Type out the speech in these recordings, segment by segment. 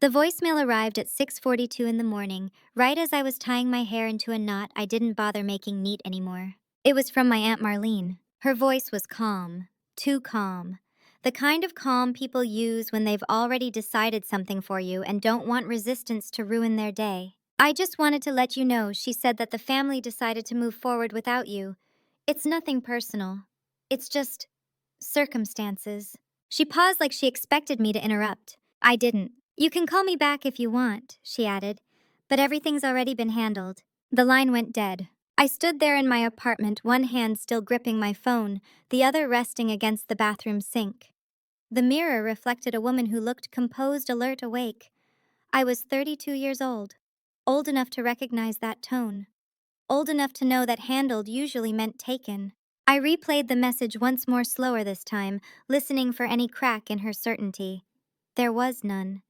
The voicemail arrived at 6:42 in the morning, right as I was tying my hair into a knot I didn't bother making neat anymore. It was from my Aunt Marlene. Her voice was calm, too calm. The kind of calm people use when they've already decided something for you and don't want resistance to ruin their day. "I just wanted to let you know," she said, "that the family decided to move forward without you. It's nothing personal. It's just circumstances." She paused like she expected me to interrupt. I didn't. "You can call me back if you want," she added, "but everything's already been handled." The line went dead. I stood there in my apartment, one hand still gripping my phone, the other resting against the bathroom sink. The mirror reflected a woman who looked composed, alert, awake. I was 32 years old enough to recognize that tone, old enough to know that handled usually meant taken. I replayed the message once more, slower this time, listening for any crack in her certainty. There was none.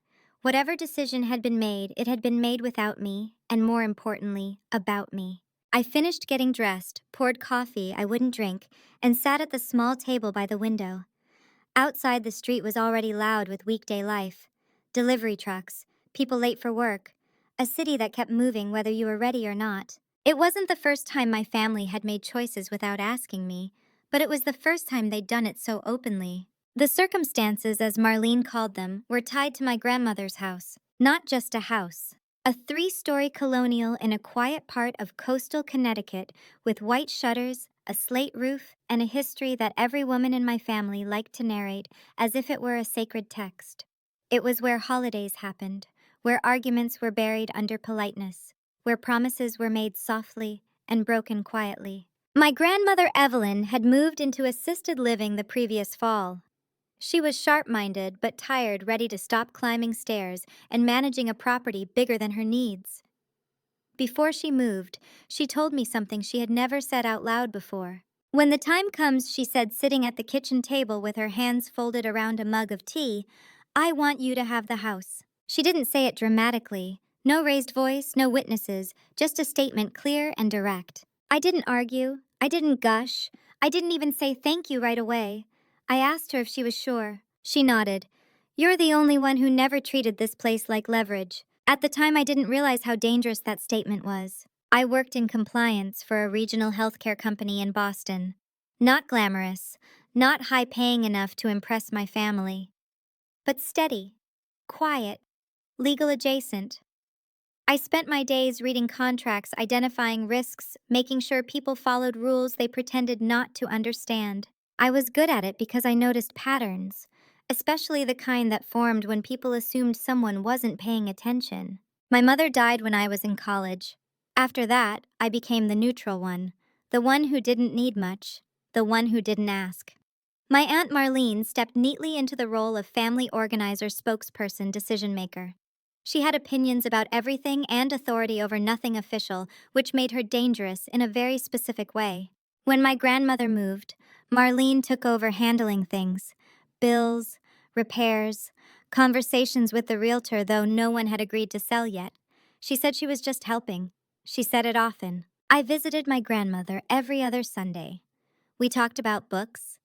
Whatever decision had been made, it had been made without me, and more importantly, about me. I finished getting dressed, poured coffee I wouldn't drink, and sat at the small table by the window. Outside, the street was already loud with weekday life. Delivery trucks, people late for work, a city that kept moving whether you were ready or not. It wasn't the first time my family had made choices without asking me, but it was the first time they'd done it so openly. The circumstances, as Marlene called them, were tied to my grandmother's house. Not just a house. A 3-story colonial in a quiet part of coastal Connecticut with white shutters, a slate roof, and a history that every woman in my family liked to narrate as if it were a sacred text. It was where holidays happened, where arguments were buried under politeness, where promises were made softly and broken quietly. My grandmother Evelyn had moved into assisted living the previous fall. She was sharp-minded but tired, ready to stop climbing stairs and managing a property bigger than her needs. Before she moved, she told me something she had never said out loud before. "When the time comes," she said, sitting at the kitchen table with her hands folded around a mug of tea, "I want you to have the house." She didn't say it dramatically. No raised voice, no witnesses, just a statement clear and direct. I didn't argue. I didn't gush. I didn't even say thank you right away. I asked her if she was sure. She nodded. "You're the only one who never treated this place like leverage." At the time, I didn't realize how dangerous that statement was. I worked in compliance for a regional healthcare company in Boston. Not glamorous, not high-paying enough to impress my family, but steady, quiet, legal adjacent. I spent my days reading contracts, identifying risks, making sure people followed rules they pretended not to understand. I was good at it because I noticed patterns, especially the kind that formed when people assumed someone wasn't paying attention. My mother died when I was in college. After that, I became the neutral one, the one who didn't need much, the one who didn't ask. My Aunt Marlene stepped neatly into the role of family organizer, spokesperson, decision-maker. She had opinions about everything and authority over nothing official, which made her dangerous in a very specific way. When my grandmother moved, Marlene took over handling things: bills, repairs, conversations with the realtor, though no one had agreed to sell yet. She said she was just helping. She said it often. I visited my grandmother every other Sunday. We talked about books,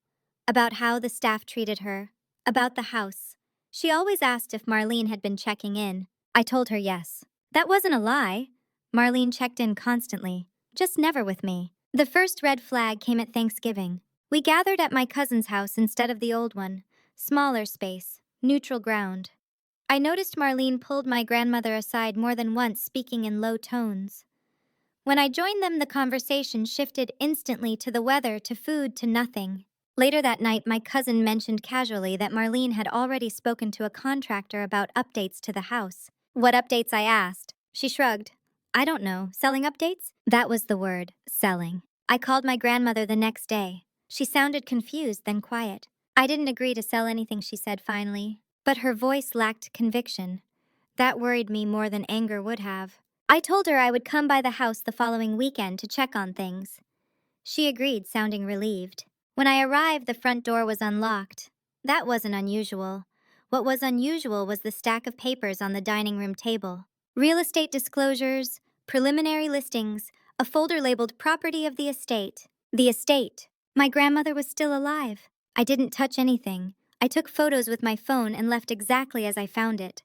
about how the staff treated her, about the house. She always asked if Marlene had been checking in. I told her yes. That wasn't a lie. Marlene checked in constantly, just never with me. The first red flag came at Thanksgiving. We gathered at my cousin's house instead of the old one. Smaller space, neutral ground. I noticed Marlene pulled my grandmother aside more than once, speaking in low tones. When I joined them, the conversation shifted instantly to the weather, to food, to nothing. Later that night, my cousin mentioned casually that Marlene had already spoken to a contractor about updates to the house. "What updates?" I asked. She shrugged. "I don't know. Selling updates?" That was the word, selling. I called my grandmother the next day. She sounded confused, then quiet. "I didn't agree to sell anything," she said finally. But her voice lacked conviction. That worried me more than anger would have. I told her I would come by the house the following weekend to check on things. She agreed, sounding relieved. When I arrived, the front door was unlocked. That wasn't unusual. What was unusual was the stack of papers on the dining room table. Real estate disclosures, preliminary listings, a folder labeled "Property of the Estate." The estate. My grandmother was still alive. I didn't touch anything. I took photos with my phone and left exactly as I found it.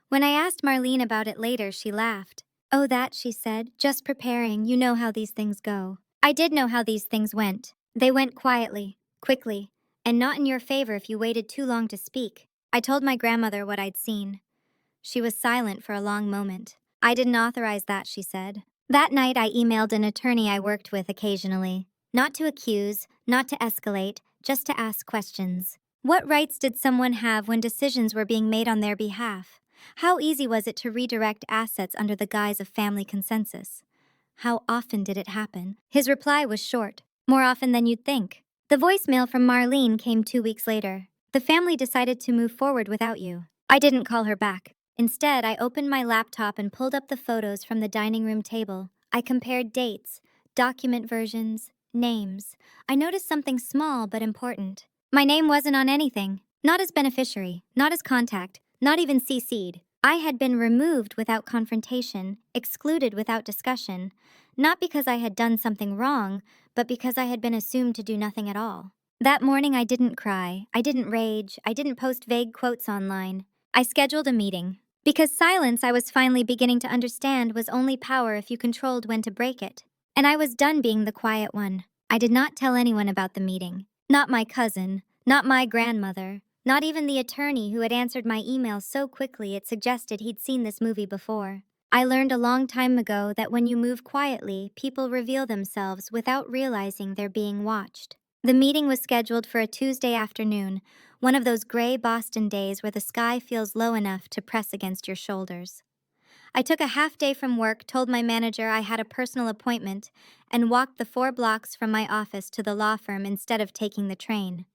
When I asked Marlene about it later, she laughed. "Oh, that," she said, "just preparing, you know how these things go." I did know how these things went. They went quietly, quickly, and not in your favor if you waited too long to speak. I told my grandmother what I'd seen. She was silent for a long moment. "I didn't authorize that," she said. That night, I emailed an attorney I worked with occasionally. Not to accuse, not to escalate, just to ask questions. What rights did someone have when decisions were being made on their behalf? How easy was it to redirect assets under the guise of family consensus? How often did it happen? His reply was short. "More often than you'd think." The voicemail from Marlene came 2 weeks later. "The family decided to move forward without you." I didn't call her back. Instead, I opened my laptop and pulled up the photos from the dining room table. I compared dates, document versions, names. I noticed something small but important. My name wasn't on anything. Not as beneficiary, not as contact, not even CC'd. I had been removed without confrontation, excluded without discussion. Not because I had done something wrong, but because I had been assumed to do nothing at all. That morning I didn't cry, I didn't rage, I didn't post vague quotes online. I scheduled a meeting. Because silence, I was finally beginning to understand, was only power if you controlled when to break it. And I was done being the quiet one. I did not tell anyone about the meeting. Not my cousin, not my grandmother, not even the attorney who had answered my email so quickly it suggested he'd seen this movie before. I learned a long time ago that when you move quietly, people reveal themselves without realizing they're being watched. The meeting was scheduled for a Tuesday afternoon, one of those gray Boston days where the sky feels low enough to press against your shoulders. I took a half day from work, told my manager I had a personal appointment, and walked the 4 blocks from my office to the law firm instead of taking the train.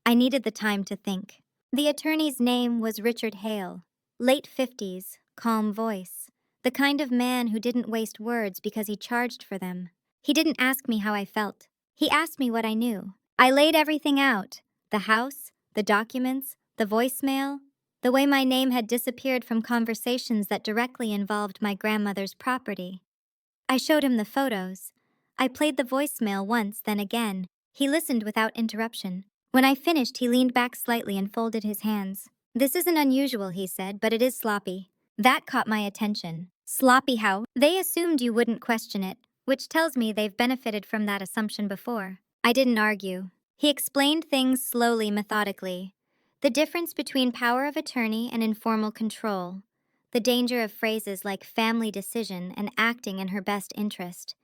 I needed the time to think. The attorney's name was Richard Hale. Late 50s, calm voice. The kind of man who didn't waste words because he charged for them. He didn't ask me how I felt. He asked me what I knew. I laid everything out. The house, the documents, the voicemail, the way my name had disappeared from conversations that directly involved my grandmother's property. I showed him the photos. I played the voicemail once, then again. He listened without interruption. When I finished, he leaned back slightly and folded his hands. "This isn't unusual," he said, "but it is sloppy." That caught my attention. Sloppy how? They assumed you wouldn't question it, which tells me they've benefited from that assumption before. I didn't argue. He explained things slowly, methodically. The difference between power of attorney and informal control. The danger of phrases like family decision and acting in her best interest.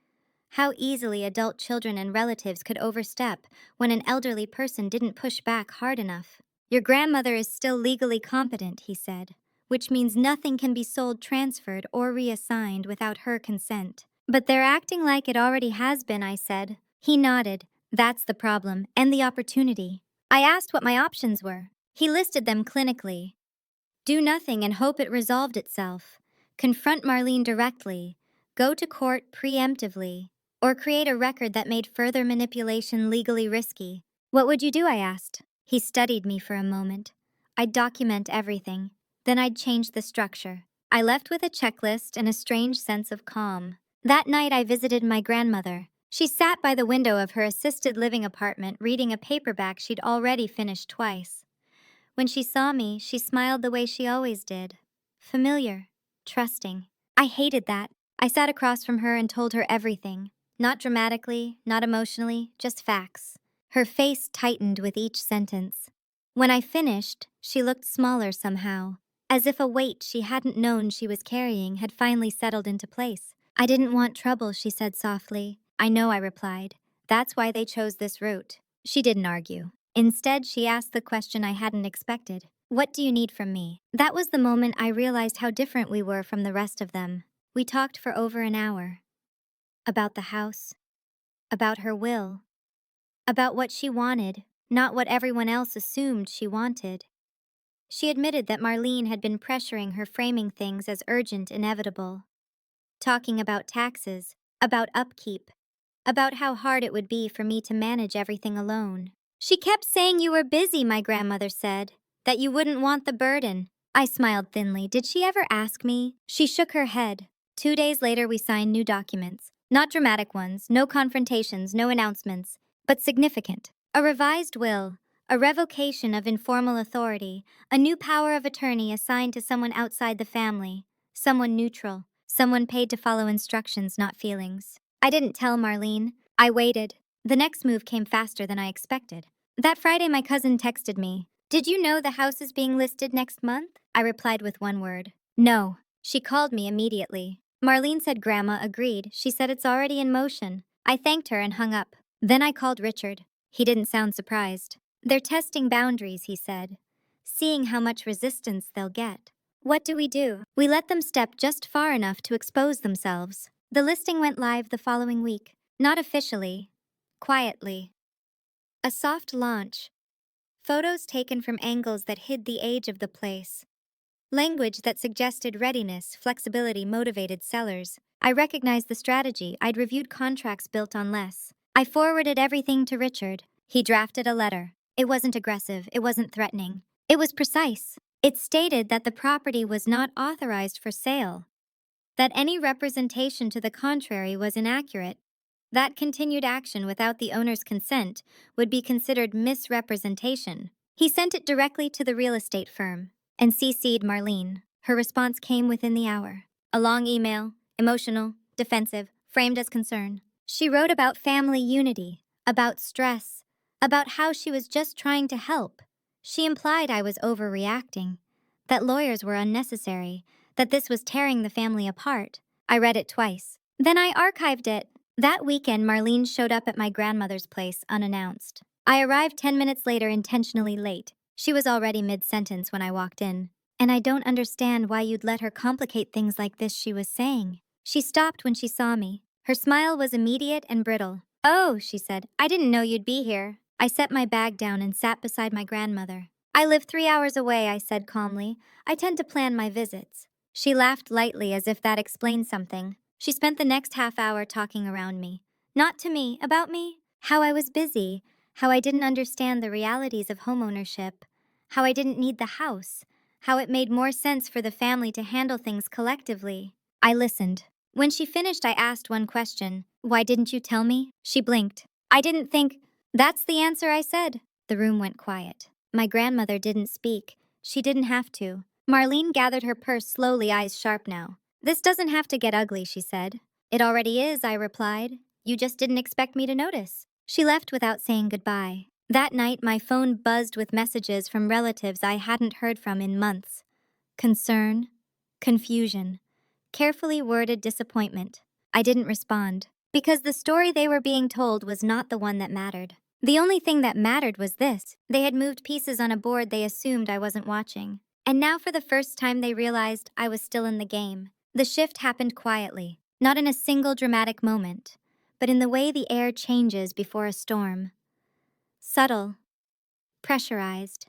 How easily adult children and relatives could overstep when an elderly person didn't push back hard enough. "Your grandmother is still legally competent," he said, "which means nothing can be sold, transferred, or reassigned without her consent." "But they're acting like it already has been," I said. He nodded. "That's the problem, and the opportunity." I asked what my options were. He listed them clinically. Do nothing and hope it resolved itself. Confront Marlene directly. Go to court preemptively. Or create a record that made further manipulation legally risky. "What would you do?" I asked. He studied me for a moment. "I'd document everything. Then I'd change the structure." I left with a checklist and a strange sense of calm. That night I visited my grandmother. She sat by the window of her assisted living apartment reading a paperback she'd already finished twice. When she saw me, she smiled the way she always did. Familiar, trusting. I hated that. I sat across from her and told her everything. Not dramatically, not emotionally, just facts. Her face tightened with each sentence. When I finished, she looked smaller somehow, as if a weight she hadn't known she was carrying had finally settled into place. "I didn't want trouble," she said softly. "I know," I replied. "That's why they chose this route." She didn't argue. Instead, she asked the question I hadn't expected. "What do you need from me?" That was the moment I realized how different we were from the rest of them. We talked for over an hour. About the house. About her will. About what she wanted, not what everyone else assumed she wanted. She admitted that Marlene had been pressuring her, framing things as urgent, inevitable. Talking about taxes, about upkeep, about how hard it would be for me to manage everything alone. "She kept saying you were busy," my grandmother said, "that you wouldn't want the burden." I smiled thinly. Did she ever ask me? She shook her head. 2 days later, we signed new documents. Not dramatic ones, no confrontations, no announcements, but significant. A revised will, a revocation of informal authority, a new power of attorney assigned to someone outside the family, someone neutral, someone paid to follow instructions, not feelings. I didn't tell Marlene. I waited. The next move came faster than I expected. That Friday, my cousin texted me. "Did you know the house is being listed next month?" I replied with one word. "No." She called me immediately. Marlene said Grandma agreed. She said it's already in motion. I thanked her and hung up. Then I called Richard. He didn't sound surprised. "They're testing boundaries," he said, "seeing how much resistance they'll get." What do? We let them step just far enough to expose themselves. The listing went live the following week. Not officially. Quietly. A soft launch. Photos taken from angles that hid the age of the place. Language that suggested readiness, flexibility motivated sellers. I recognized the strategy. I'd reviewed contracts built on less. I forwarded everything to Richard. He drafted a letter. It wasn't aggressive. It wasn't threatening. It was precise. It stated that the property was not authorized for sale, that any representation to the contrary was inaccurate, that continued action without the owner's consent would be considered misrepresentation. He sent it directly to the real estate firm and CC'd Marlene. Her response came within the hour. A long email, emotional, defensive, framed as concern. She wrote about family unity, about stress, about how she was just trying to help. She implied I was overreacting, that lawyers were unnecessary, that this was tearing the family apart. I read it twice. Then I archived it. That weekend, Marlene showed up at my grandmother's place unannounced. I arrived 10 minutes later, intentionally late. She was already mid-sentence when I walked in. "And I don't understand why you'd let her complicate things like this," she was saying. She stopped when she saw me. Her smile was immediate and brittle. "Oh," she said, "I didn't know you'd be here." I set my bag down and sat beside my grandmother. "I live 3 hours away," I said calmly. "I tend to plan my visits." She laughed lightly as if that explained something. She spent the next half hour talking around me. Not to me, about me. How I was busy. How I didn't understand the realities of homeownership. How I didn't need the house. How it made more sense for the family to handle things collectively. I listened. When she finished, I asked one question. "Why didn't you tell me?" She blinked. "I didn't think." "That's the answer," I said. The room went quiet. My grandmother didn't speak. She didn't have to. Marlene gathered her purse slowly, eyes sharp now. "This doesn't have to get ugly," she said. "It already is," I replied. "You just didn't expect me to notice." She left without saying goodbye. That night, my phone buzzed with messages from relatives I hadn't heard from in months. Concern, confusion, carefully worded disappointment. I didn't respond, because the story they were being told was not the one that mattered. The only thing that mattered was this. They had moved pieces on a board they assumed I wasn't watching. And now for the first time they realized I was still in the game. The shift happened quietly, not in a single dramatic moment, but in the way the air changes before a storm. Subtle, pressurized.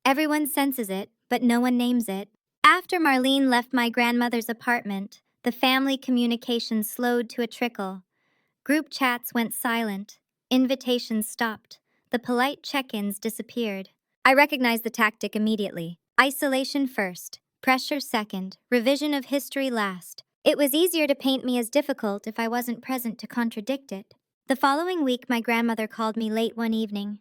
Everyone senses it, but no one names it. After Marlene left my grandmother's apartment, the family communication slowed to a trickle. Group chats went silent. Invitations stopped. The polite check-ins disappeared. I recognized the tactic immediately. Isolation first, pressure second, revision of history last. It was easier to paint me as difficult if I wasn't present to contradict it. The following week, my grandmother called me late one evening.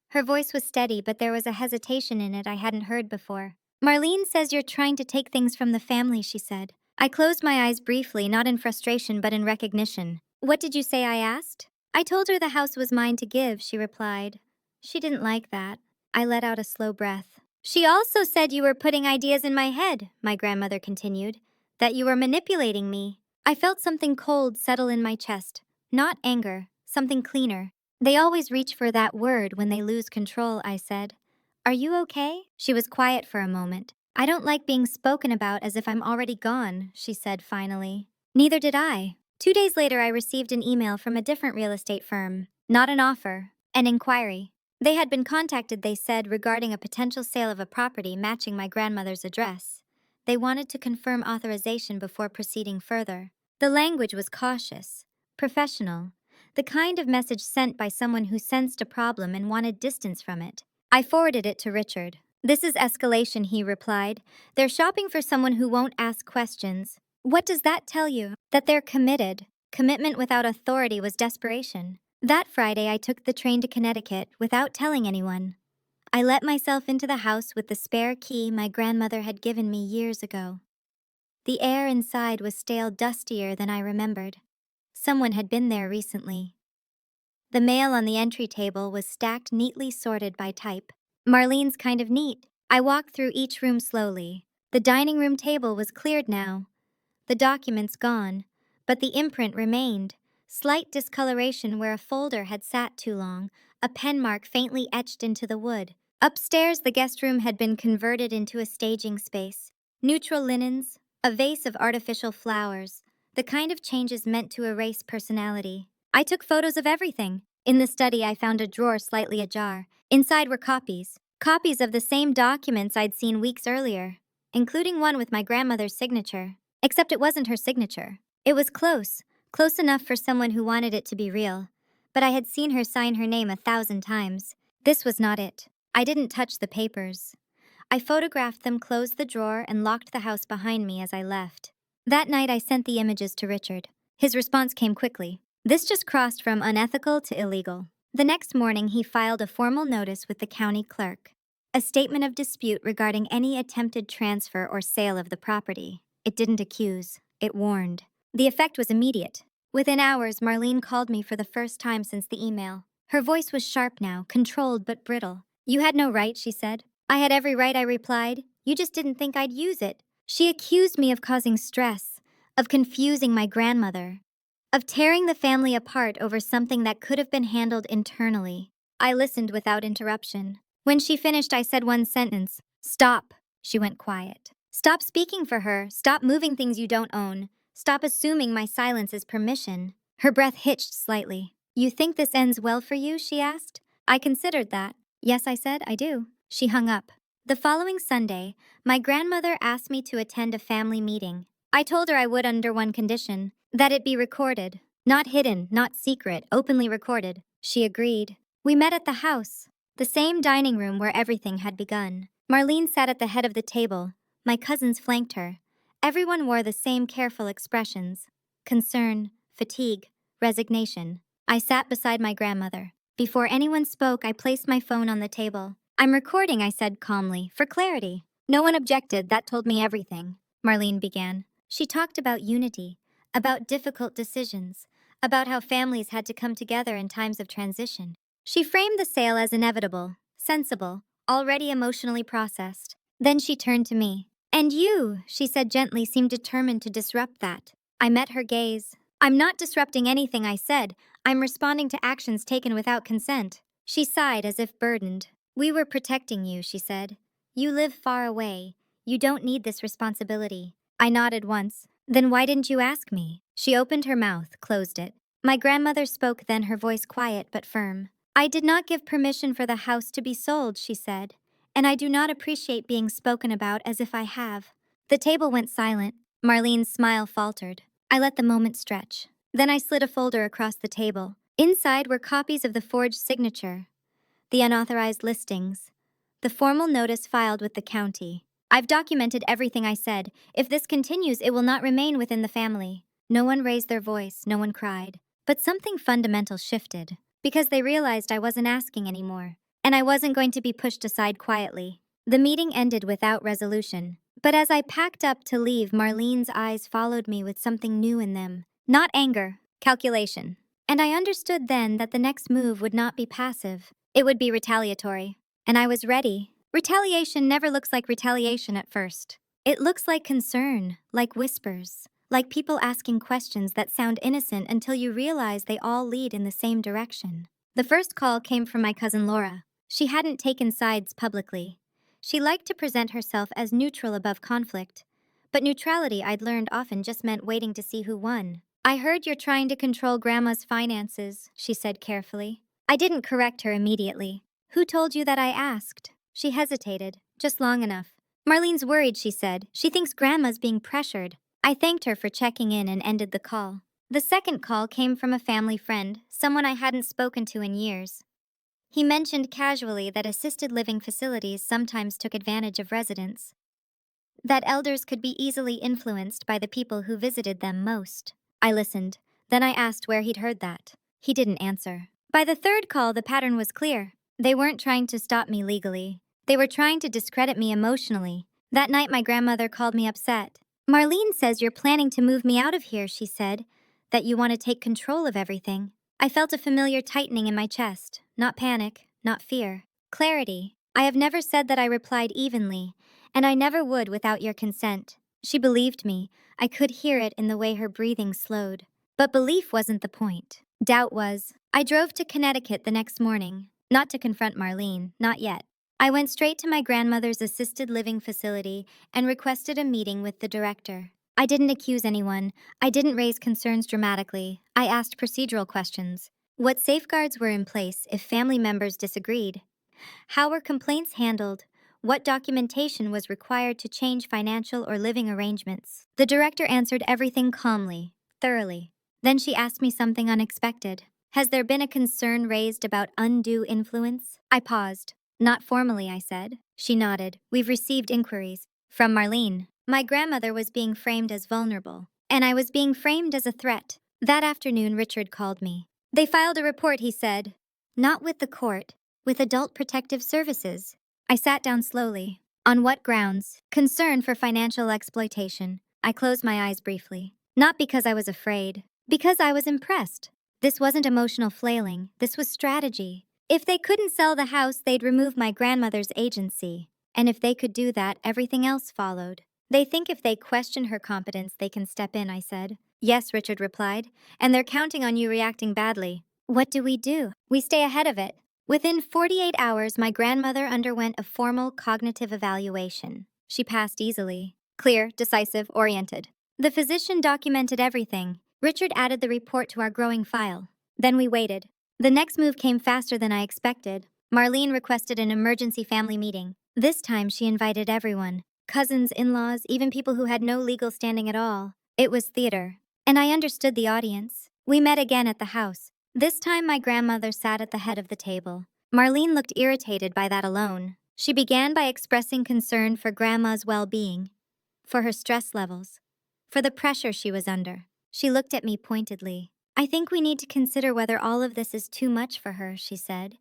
Her voice was steady, but there was a hesitation in it I hadn't heard before. "Marlene says you're trying to take things from the family," she said. I closed my eyes briefly, not in frustration but in recognition. "What did you say?" I asked. "I told her the house was mine to give," she replied. She didn't like that. I let out a slow breath. "She also said you were putting ideas in my head," my grandmother continued, "that you were manipulating me." I felt something cold settle in my chest. Not anger, something cleaner. "They always reach for that word when they lose control," I said. "Are you okay?" She was quiet for a moment. "I don't like being spoken about as if I'm already gone," she said finally. Neither did I. 2 days later, I received an email from a different real estate firm. Not an offer, an inquiry. They had been contacted, they said, regarding a potential sale of a property matching my grandmother's address. They wanted to confirm authorization before proceeding further. The language was cautious, professional, the kind of message sent by someone who sensed a problem and wanted distance from it. I forwarded it to Richard. "This is escalation," he replied. "They're shopping for someone who won't ask questions." What does that tell you? That they're committed. Commitment without authority was desperation. That Friday, I took the train to Connecticut without telling anyone. I let myself into the house with the spare key my grandmother had given me years ago. The air inside was stale, dustier than I remembered. Someone had been there recently. The mail on the entry table was stacked neatly sorted by type. Marlene's kind of neat. I walked through each room slowly. The dining room table was cleared now. The documents gone, but the imprint remained. Slight discoloration where a folder had sat too long, a pen mark faintly etched into the wood. Upstairs, the guest room had been converted into a staging space. Neutral linens, a vase of artificial flowers, the kind of changes meant to erase personality. I took photos of everything. In the study, I found a drawer slightly ajar. Inside were copies of the same documents I'd seen weeks earlier, including one with my grandmother's signature. Except it wasn't her signature. It was close enough for someone who wanted it to be real. But I had seen her sign her name 1,000 times. This was not it. I didn't touch the papers. I photographed them, closed the drawer, and locked the house behind me as I left. That night, I sent the images to Richard. His response came quickly. This just crossed from unethical to illegal. The next morning, he filed a formal notice with the county clerk. A statement of dispute regarding any attempted transfer or sale of the property. It didn't accuse, it warned. The effect was immediate. Within hours, Marlene called me for the first time since the email. Her voice was sharp now, controlled but brittle. You had no right, she said. I had every right, I replied. You just didn't think I'd use it. She accused me of causing stress, of confusing my grandmother, of tearing the family apart over something that could have been handled internally. I listened without interruption. When she finished, I said one sentence. Stop. She went quiet. Stop speaking for her. Stop moving things you don't own. Stop assuming my silence is permission. Her breath hitched slightly. You think this ends well for you? She asked. I considered that. Yes, I said, I do. She hung up. The following Sunday, my grandmother asked me to attend a family meeting. I told her I would under one condition, that it be recorded. Not hidden, not secret, openly recorded. She agreed. We met at the house, the same dining room where everything had begun. Marlene sat at the head of the table. My cousins flanked her. Everyone wore the same careful expressions. Concern, fatigue, resignation. I sat beside my grandmother. Before anyone spoke, I placed my phone on the table. I'm recording, I said calmly, for clarity. No one objected, that told me everything. Marlene began. She talked about unity, about difficult decisions, about how families had to come together in times of transition. She framed the sale as inevitable, sensible, already emotionally processed. Then she turned to me. And you, she said gently, seemed determined to disrupt that. I met her gaze. I'm not disrupting anything I said. I'm responding to actions taken without consent. She sighed as if burdened. We were protecting you, she said. You live far away. You don't need this responsibility. I nodded once. Then why didn't you ask me? She opened her mouth, closed it. My grandmother spoke then, her voice quiet but firm. I did not give permission for the house to be sold, she said. And I do not appreciate being spoken about as if I have. The table went silent. Marlene's smile faltered. I let the moment stretch. Then I slid a folder across the table. Inside were copies of the forged signature, the unauthorized listings, the formal notice filed with the county. I've documented everything I said. If this continues, it will not remain within the family. No one raised their voice, no one cried. But something fundamental shifted, because they realized I wasn't asking anymore. And I wasn't going to be pushed aside quietly. The meeting ended without resolution. But as I packed up to leave, Marlene's eyes followed me with something new in them. Not anger, calculation. And I understood then that the next move would not be passive. It would be retaliatory. And I was ready. Retaliation never looks like retaliation at first. It looks like concern, like whispers, like people asking questions that sound innocent until you realize they all lead in the same direction. The first call came from my cousin Laura. She hadn't taken sides publicly. She liked to present herself as neutral above conflict. But neutrality, I'd learned, often just meant waiting to see who won. I heard you're trying to control Grandma's finances, she said carefully. I didn't correct her immediately. Who told you that? I asked. She hesitated, just long enough. Marlene's worried, she said. She thinks Grandma's being pressured. I thanked her for checking in and ended the call. The second call came from a family friend, someone I hadn't spoken to in years. He mentioned casually that assisted living facilities sometimes took advantage of residents, that elders could be easily influenced by the people who visited them most. I listened. Then I asked where he'd heard that. He didn't answer. By the third call, the pattern was clear. They weren't trying to stop me legally. They were trying to discredit me emotionally. That night, my grandmother called me upset. "Marlene says you're planning to move me out of here," she said. "That you want to take control of everything." I felt a familiar tightening in my chest. Not panic, not fear. Clarity. "I have never said that," I replied evenly, "and I never would without your consent." She believed me. I could hear it in the way her breathing slowed. But belief wasn't the point. Doubt was. I drove to Connecticut the next morning. Not to confront Marlene, not yet. I went straight to my grandmother's assisted living facility and requested a meeting with the director. I didn't accuse anyone. I didn't raise concerns dramatically. I asked procedural questions. What safeguards were in place if family members disagreed? How were complaints handled? What documentation was required to change financial or living arrangements? The director answered everything calmly, thoroughly. Then she asked me something unexpected. "Has there been a concern raised about undue influence?" I paused. "Not formally," I said. She nodded. "We've received inquiries. From Marlene." My grandmother was being framed as vulnerable, and I was being framed as a threat. That afternoon, Richard called me. "They filed a report," he said. "Not with the court, with Adult Protective Services." I sat down slowly. "On what grounds?" "Concern for financial exploitation." I closed my eyes briefly. Not because I was afraid, because I was impressed. This wasn't emotional flailing, this was strategy. If they couldn't sell the house, they'd remove my grandmother's agency. And if they could do that, everything else followed. "They think if they question her competence, they can step in," I said. "Yes," Richard replied, "and they're counting on you reacting badly." "What do? We stay ahead of it." Within 48 hours, my grandmother underwent a formal cognitive evaluation. She passed easily. Clear, decisive, oriented. The physician documented everything. Richard added the report to our growing file. Then we waited. The next move came faster than I expected. Marlene requested an emergency family meeting. This time she invited everyone. Cousins, in-laws, even people who had no legal standing at all. It was theater. And I understood the audience. We met again at the house. This time my grandmother sat at the head of the table. Marlene looked irritated by that alone. She began by expressing concern for Grandma's well-being, for her stress levels, for the pressure she was under. She looked at me pointedly. "I think we need to consider whether all of this is too much for her," she said.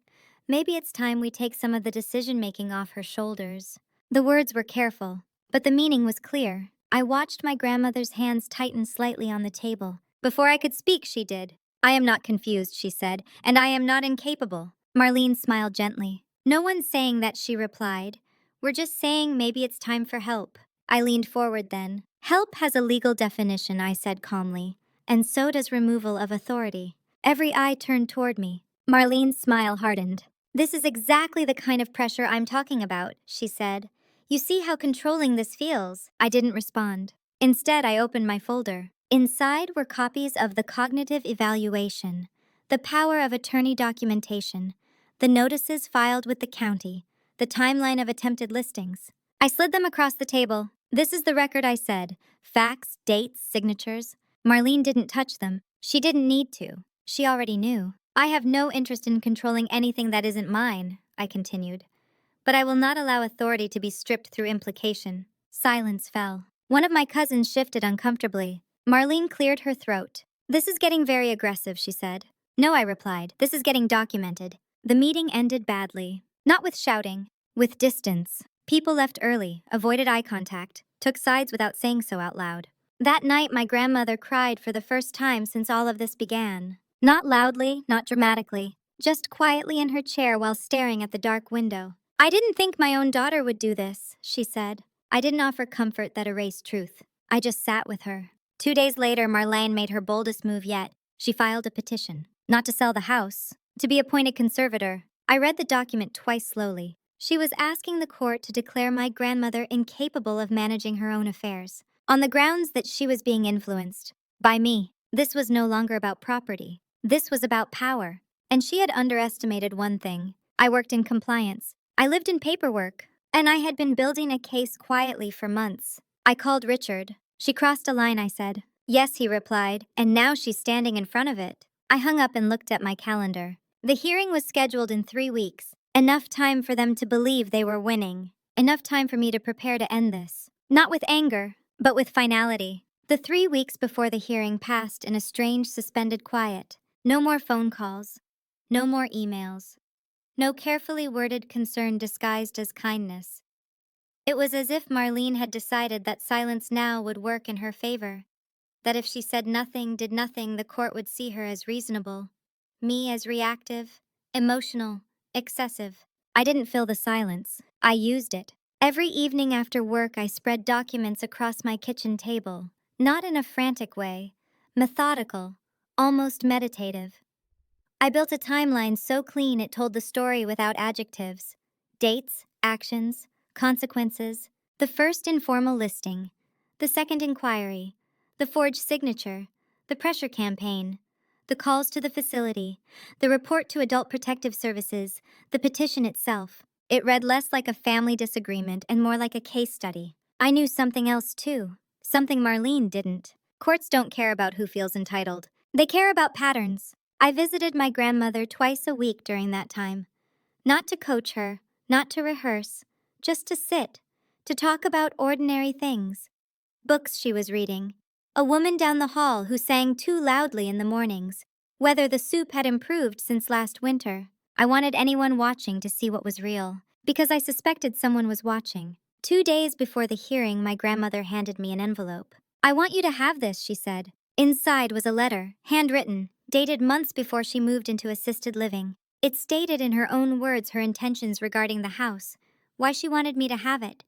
"Maybe it's time we take some of the decision-making off her shoulders." The words were careful, but the meaning was clear. I watched my grandmother's hands tighten slightly on the table. Before I could speak, she did. "I am not confused," she said, "and I am not incapable." Marlene smiled gently. "No one's saying that," she replied. "We're just saying maybe it's time for help." I leaned forward then. "Help has a legal definition," I said calmly, "and so does removal of authority." Every eye turned toward me. Marlene's smile hardened. "This is exactly the kind of pressure I'm talking about," she said. "You see how controlling this feels?" I didn't respond. Instead, I opened my folder. Inside were copies of the cognitive evaluation, the power of attorney documentation, the notices filed with the county, the timeline of attempted listings. I slid them across the table. "This is the record," I said. Facts, dates, signatures. Marlene didn't touch them. She didn't need to. She already knew. "I have no interest in controlling anything that isn't mine," I continued. "But I will not allow authority to be stripped through implication." Silence fell. One of my cousins shifted uncomfortably. Marlene cleared her throat. "This is getting very aggressive," she said. "No," I replied. "This is getting documented." The meeting ended badly. Not with shouting, with distance. People left early, avoided eye contact, took sides without saying so out loud. That night, my grandmother cried for the first time since all of this began. Not loudly, not dramatically, just quietly in her chair while staring at the dark window. "I didn't think my own daughter would do this," she said. I didn't offer comfort that erased truth. I just sat with her. 2 days later, Marlene made her boldest move yet. She filed a petition. Not to sell the house, to be appointed conservator. I read the document twice slowly. She was asking the court to declare my grandmother incapable of managing her own affairs, on the grounds that she was being influenced by me. This was no longer about property. This was about power. And she had underestimated one thing. I worked in compliance. I lived in paperwork. And I had been building a case quietly for months. I called Richard. "She crossed a line," I said. "Yes," he replied, "and now she's standing in front of it." I hung up and looked at my calendar. The hearing was scheduled in 3 weeks. Enough time for them to believe they were winning. Enough time for me to prepare to end this. Not with anger, but with finality. The 3 weeks before the hearing passed in a strange suspended quiet. No more phone calls. No more emails. No carefully worded concern disguised as kindness. It was as if Marlene had decided that silence now would work in her favor, that if she said nothing, did nothing, the court would see her as reasonable, me as reactive, emotional, excessive. I didn't fill the silence. I used it. Every evening after work, I spread documents across my kitchen table, not in a frantic way, methodical, almost meditative. I built a timeline so clean it told the story without adjectives. Dates, actions, consequences. The first informal listing. The second inquiry. The forged signature. The pressure campaign. The calls to the facility. The report to Adult Protective Services. The petition itself. It read less like a family disagreement and more like a case study. I knew something else too. Something Marlene didn't. Courts don't care about who feels entitled. They care about patterns. I visited my grandmother twice a week during that time. Not to coach her, not to rehearse, just to sit, to talk about ordinary things. Books she was reading. A woman down the hall who sang too loudly in the mornings. Whether the soup had improved since last winter. I wanted anyone watching to see what was real, because I suspected someone was watching. 2 days before the hearing, my grandmother handed me an envelope. "I want you to have this," she said. Inside was a letter, handwritten, dated months before she moved into assisted living. It stated in her own words her intentions regarding the house, why she wanted me to have it,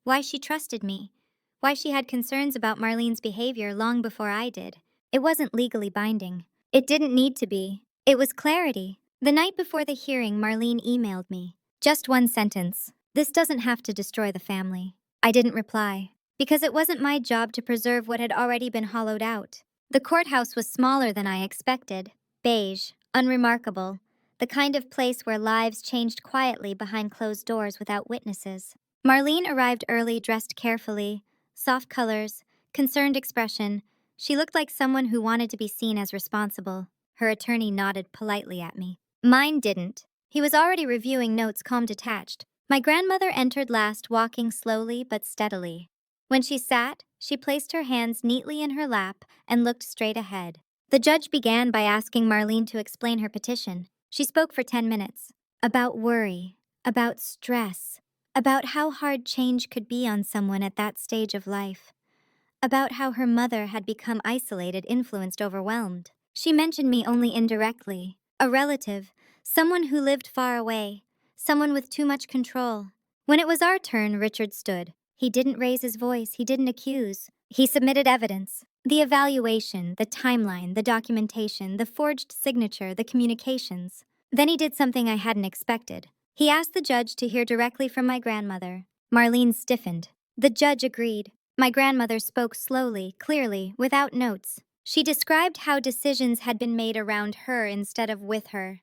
why she trusted me, why she had concerns about Marlene's behavior long before I did. It wasn't legally binding. It didn't need to be. It was clarity. The night before the hearing, Marlene emailed me. Just one sentence. "This doesn't have to destroy the family." I didn't reply, because it wasn't my job to preserve what had already been hollowed out. The courthouse was smaller than I expected. Beige, unremarkable. The kind of place where lives changed quietly behind closed doors without witnesses. Marlene arrived early, dressed carefully. Soft colors, concerned expression. She looked like someone who wanted to be seen as responsible. Her attorney nodded politely at me. Mine didn't. He was already reviewing notes, calm, detached. My grandmother entered last, walking slowly but steadily. When she sat, she placed her hands neatly in her lap and looked straight ahead. The judge began by asking Marlene to explain her petition. She spoke for 10 minutes. About worry, about stress, about how hard change could be on someone at that stage of life. About how her mother had become isolated, influenced, overwhelmed. She mentioned me only indirectly. A relative, someone who lived far away, someone with too much control. When it was our turn, Richard stood. He didn't raise his voice, he didn't accuse. He submitted evidence. The evaluation, the timeline, the documentation, the forged signature, the communications. Then he did something I hadn't expected. He asked the judge to hear directly from my grandmother. Marlene stiffened. The judge agreed. My grandmother spoke slowly, clearly, without notes. She described how decisions had been made around her instead of with her.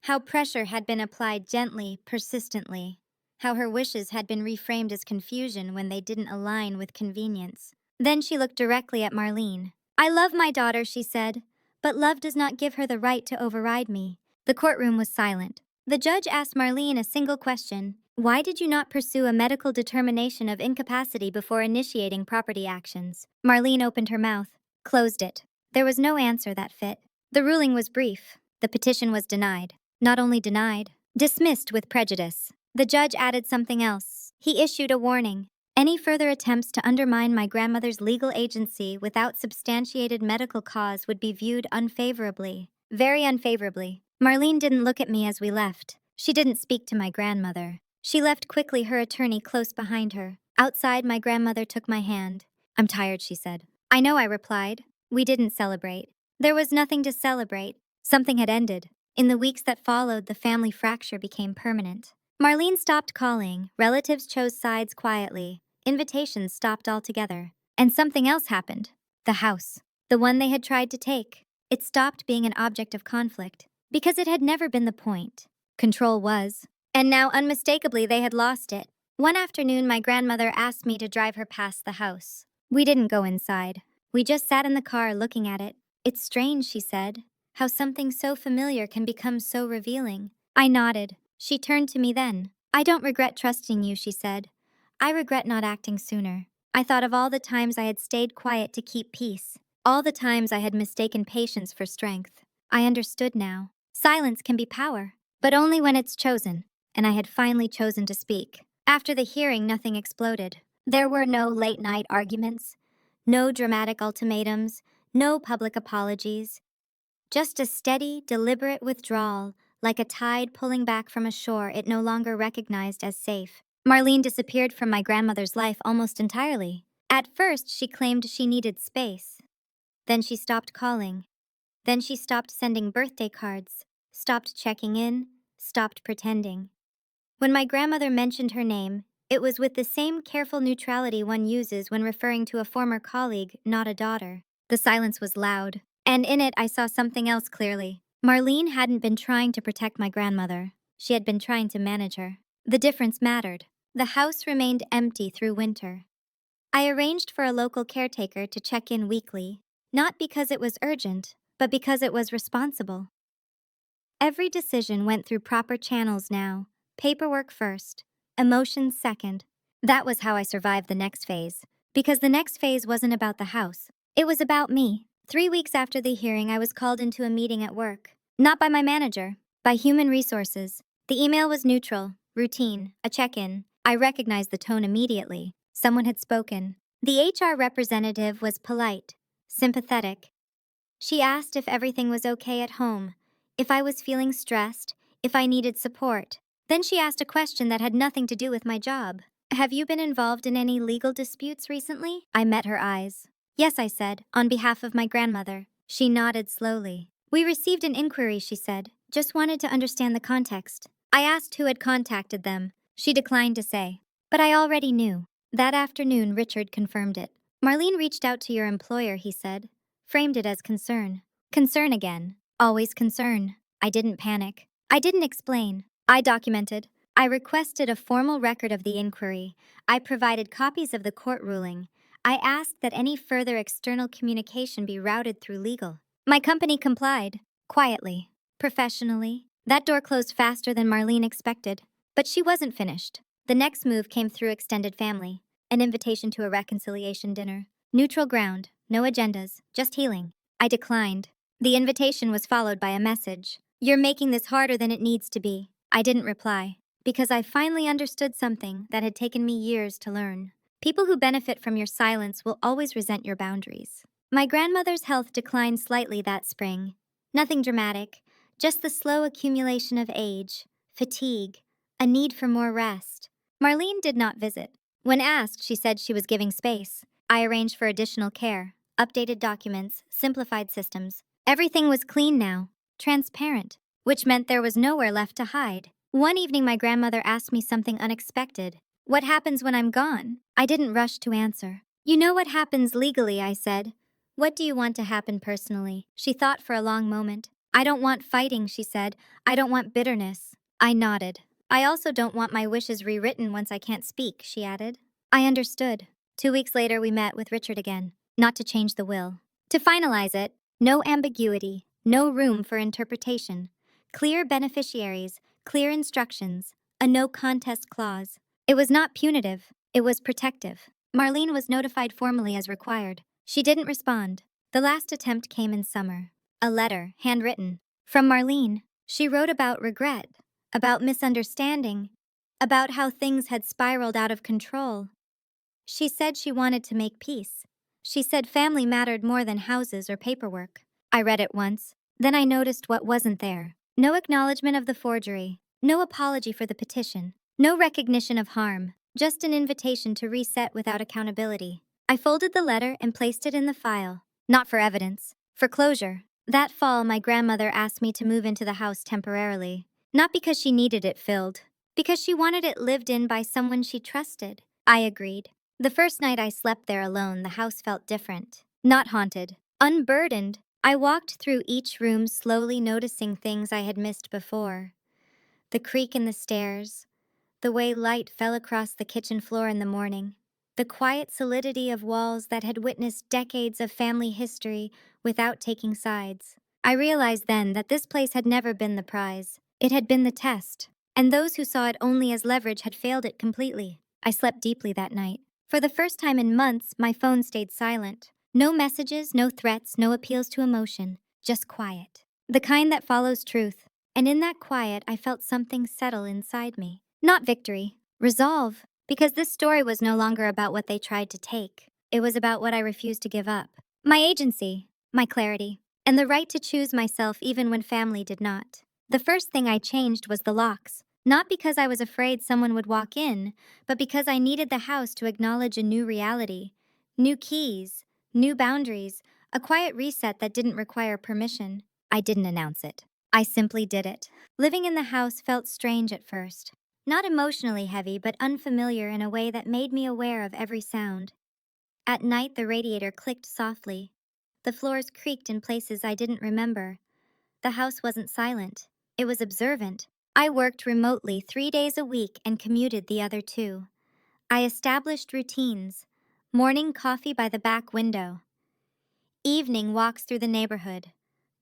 How pressure had been applied gently, persistently. How her wishes had been reframed as confusion when they didn't align with convenience. Then she looked directly at Marlene. "I love my daughter," she said, "but love does not give her the right to override me." The courtroom was silent. The judge asked Marlene a single question. "Why did you not pursue a medical determination of incapacity before initiating property actions?" Marlene opened her mouth, closed it. There was no answer that fit. The ruling was brief. The petition was denied. Not only denied, dismissed with prejudice. The judge added something else. He issued a warning. Any further attempts to undermine my grandmother's legal agency without substantiated medical cause would be viewed unfavorably. Very unfavorably. Marlene didn't look at me as we left. She didn't speak to my grandmother. She left quickly, her attorney close behind her. Outside, my grandmother took my hand. "I'm tired," she said. "I know," I replied. We didn't celebrate. There was nothing to celebrate. Something had ended. In the weeks that followed, the family fracture became permanent. Marlene stopped calling. Relatives chose sides quietly. Invitations stopped altogether. And something else happened. The house. The one they had tried to take. It stopped being an object of conflict. Because it had never been the point. Control was. And now, unmistakably, they had lost it. One afternoon, my grandmother asked me to drive her past the house. We didn't go inside. We just sat in the car looking at it. "It's strange," she said, "how something so familiar can become so revealing." I nodded. She turned to me then. "I don't regret trusting you," she said. "I regret not acting sooner." I thought of all the times I had stayed quiet to keep peace. All the times I had mistaken patience for strength. I understood now. Silence can be power, but only when it's chosen, and I had finally chosen to speak. After the hearing, nothing exploded. There were no late-night arguments, no dramatic ultimatums, no public apologies. Just a steady, deliberate withdrawal, like a tide pulling back from a shore it no longer recognized as safe. Marlene disappeared from my grandmother's life almost entirely. At first, she claimed she needed space. Then she stopped calling. Then she stopped sending birthday cards, stopped checking in, stopped pretending. When my grandmother mentioned her name, it was with the same careful neutrality one uses when referring to a former colleague, not a daughter. The silence was loud, and in it I saw something else clearly. Marlene hadn't been trying to protect my grandmother. She had been trying to manage her. The difference mattered. The house remained empty through winter. I arranged for a local caretaker to check in weekly, not because it was urgent, but because it was responsible. Every decision went through proper channels now. Paperwork first, emotions second. That was how I survived the next phase. Because the next phase wasn't about the house. It was about me. 3 weeks after the hearing, I was called into a meeting at work. Not by my manager, by human resources. The email was neutral, routine, a check-in. I recognized the tone immediately. Someone had spoken. The HR representative was polite, sympathetic. She asked if everything was okay at home, if I was feeling stressed, if I needed support. Then she asked a question that had nothing to do with my job. Have you been involved in any legal disputes recently? I met her eyes. Yes, I said, on behalf of my grandmother. She nodded slowly. We received an inquiry, she said. Just wanted to understand the context. I asked who had contacted them. She declined to say. But I already knew. That afternoon, Richard confirmed it. Marlene reached out to your employer, he said. Framed it as concern. Concern again. Always concern. I didn't panic. I didn't explain. I documented. I requested a formal record of the inquiry. I provided copies of the court ruling. I asked that any further external communication be routed through legal. My company complied. Quietly. Professionally. That door closed faster than Marlene expected. But she wasn't finished. The next move came through extended family. An invitation to a reconciliation dinner. Neutral ground. No agendas. Just healing. I declined. The invitation was followed by a message. You're making this harder than it needs to be. I didn't reply, because I finally understood something that had taken me years to learn. People who benefit from your silence will always resent your boundaries. My grandmother's health declined slightly that spring. Nothing dramatic, just the slow accumulation of age, fatigue, a need for more rest. Marlene did not visit. When asked, she said she was giving space. I arranged for additional care, updated documents, simplified systems. Everything was clean now, transparent, which meant there was nowhere left to hide. One evening, my grandmother asked me something unexpected. What happens when I'm gone? I didn't rush to answer. You know what happens legally, I said. What do you want to happen personally? She thought for a long moment. I don't want fighting, she said. I don't want bitterness. I nodded. I also don't want my wishes rewritten once I can't speak, she added. I understood. 2 weeks later, we met with Richard again. Not to change the will. To finalize it, no ambiguity, no room for interpretation. Clear beneficiaries, clear instructions, a no contest clause. It was not punitive, it was protective. Marlene was notified formally as required. She didn't respond. The last attempt came in summer. A letter, handwritten. From Marlene. She wrote about regret, about misunderstanding, about how things had spiraled out of control. She said she wanted to make peace. She said family mattered more than houses or paperwork. I read it once. Then I noticed what wasn't there. No acknowledgement of the forgery. No apology for the petition. No recognition of harm. Just an invitation to reset without accountability. I folded the letter and placed it in the file. Not for evidence. For closure. That fall, my grandmother asked me to move into the house temporarily. Not because she needed it filled. Because she wanted it lived in by someone she trusted. I agreed. The first night I slept there alone, the house felt different. Not haunted. Unburdened. I walked through each room slowly noticing things I had missed before. The creak in the stairs. The way light fell across the kitchen floor in the morning. The quiet solidity of walls that had witnessed decades of family history without taking sides. I realized then that this place had never been the prize. It had been the test. And those who saw it only as leverage had failed it completely. I slept deeply that night. For the first time in months, my phone stayed silent. No messages, no threats, no appeals to emotion. Just quiet. The kind that follows truth. And in that quiet, I felt something settle inside me. Not victory, resolve, because this story was no longer about what they tried to take. It was about what I refused to give up. My agency, my clarity, and the right to choose myself even when family did not. The first thing I changed was the locks. Not because I was afraid someone would walk in, but because I needed the house to acknowledge a new reality. New keys, new boundaries, a quiet reset that didn't require permission. I didn't announce it. I simply did it. Living in the house felt strange at first. Not emotionally heavy, but unfamiliar in a way that made me aware of every sound. At night, the radiator clicked softly. The floors creaked in places I didn't remember. The house wasn't silent. It was observant. I worked remotely 3 days a week and commuted the other 2. I established routines. Morning coffee by the back window. Evening walks through the neighborhood.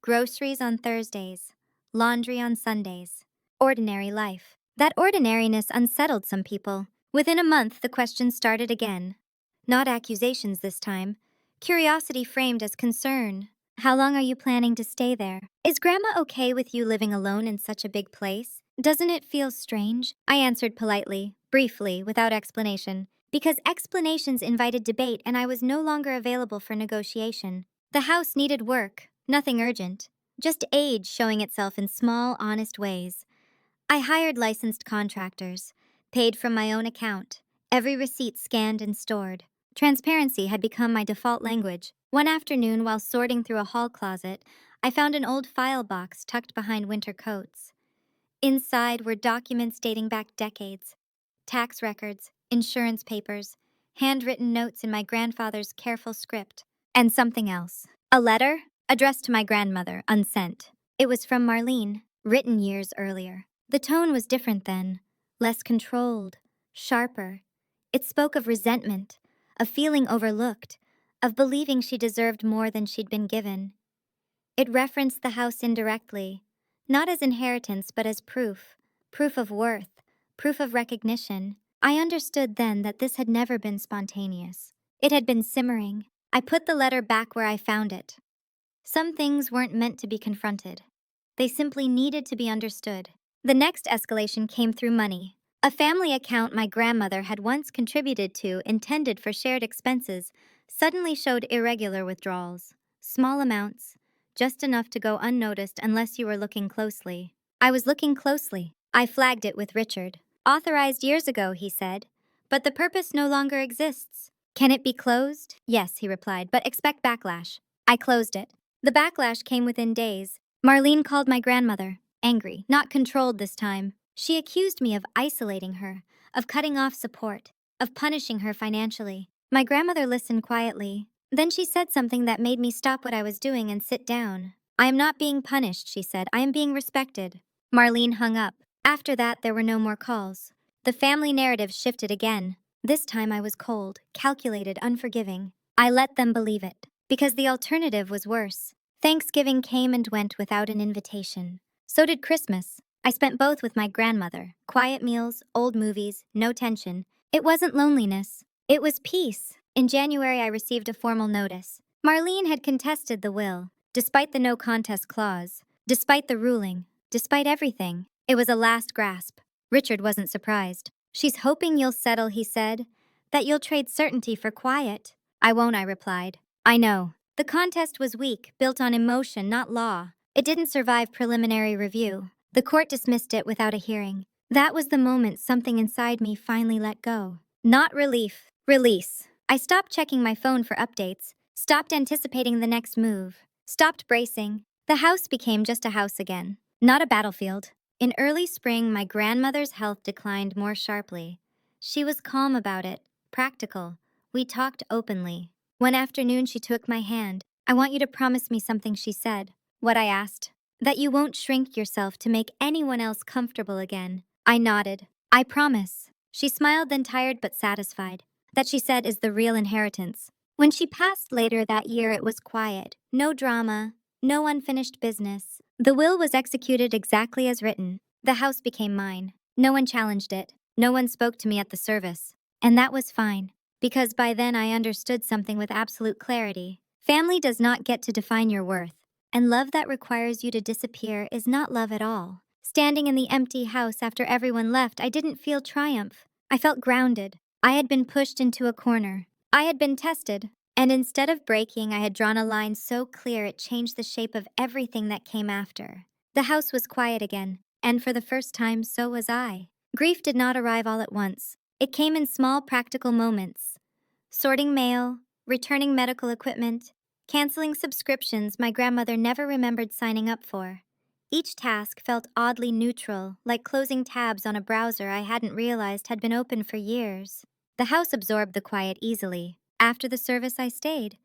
Groceries on Thursdays. Laundry on Sundays. Ordinary life. That ordinariness unsettled some people. Within a month, the questions started again. Not accusations this time. Curiosity framed as concern. How long are you planning to stay there? Is Grandma okay with you living alone in such a big place? Doesn't it feel strange? I answered politely, briefly, without explanation, because explanations invited debate and I was no longer available for negotiation. The house needed work, nothing urgent, just age showing itself in small, honest ways. I hired licensed contractors, paid from my own account, every receipt scanned and stored. Transparency had become my default language. One afternoon, while sorting through a hall closet, I found an old file box tucked behind winter coats. Inside were documents dating back decades, tax records, insurance papers, handwritten notes in my grandfather's careful script, and something else. A letter, addressed to my grandmother, unsent. It was from Marlene, written years earlier. The tone was different then, less controlled, sharper. It spoke of resentment, of feeling overlooked, of believing she deserved more than she'd been given. It referenced the house indirectly, not as inheritance but as proof of worth, proof of recognition. I understood then that this had never been spontaneous. It had been simmering. I put the letter back where I found it. Some things weren't meant to be confronted. They simply needed to be understood. The next escalation came through money. A family account my grandmother had once contributed to, intended for shared expenses, suddenly showed irregular withdrawals. Small amounts, just enough to go unnoticed unless you were looking closely. I was looking closely. I flagged it with Richard. Authorized years ago, he said. But the purpose no longer exists. Can it be closed? Yes, he replied, but expect backlash. I closed it. The backlash came within days. Marlene called my grandmother, angry, not controlled this time. She accused me of isolating her, of cutting off support, of punishing her financially. My grandmother listened quietly. Then she said something that made me stop what I was doing and sit down. I am not being punished, she said. I am being respected. Marlene hung up. After that, there were no more calls. The family narrative shifted again. This time I was cold, calculated, unforgiving. I let them believe it, because the alternative was worse. Thanksgiving came and went without an invitation. So did Christmas. I spent both with my grandmother. Quiet meals, old movies, no tension. It wasn't loneliness. It was peace. In January, I received a formal notice. Marlene had contested the will, despite the no contest clause, despite the ruling, despite everything. It was a last grasp. Richard wasn't surprised. She's hoping you'll settle, he said. That you'll trade certainty for quiet. I won't, I replied. I know. The contest was weak, built on emotion, not law. It didn't survive preliminary review. The court dismissed it without a hearing. That was the moment something inside me finally let go. Not relief, release. I stopped checking my phone for updates, stopped anticipating the next move, stopped bracing. The house became just a house again, not a battlefield. In early spring, my grandmother's health declined more sharply. She was calm about it, practical. We talked openly. One afternoon, she took my hand. I want you to promise me something, she said. What, I asked? That you won't shrink yourself to make anyone else comfortable again. I nodded. I promise. She smiled, then tired but satisfied. That, she said, is the real inheritance. When she passed later that year, it was quiet. No drama, no unfinished business. The will was executed exactly as written. The house became mine. No one challenged it. No one spoke to me at the service. And that was fine, because by then I understood something with absolute clarity. Family does not get to define your worth. And love that requires you to disappear is not love at all. Standing in the empty house after everyone left, I didn't feel triumph. I felt grounded. I had been pushed into a corner. I had been tested. And instead of breaking, I had drawn a line so clear it changed the shape of everything that came after. The house was quiet again, and for the first time, so was I. Grief did not arrive all at once. It came in small, practical moments. Sorting mail, returning medical equipment, canceling subscriptions my grandmother never remembered signing up for. Each task felt oddly neutral, like closing tabs on a browser I hadn't realized had been open for years. The house absorbed the quiet easily. After the service, I stayed.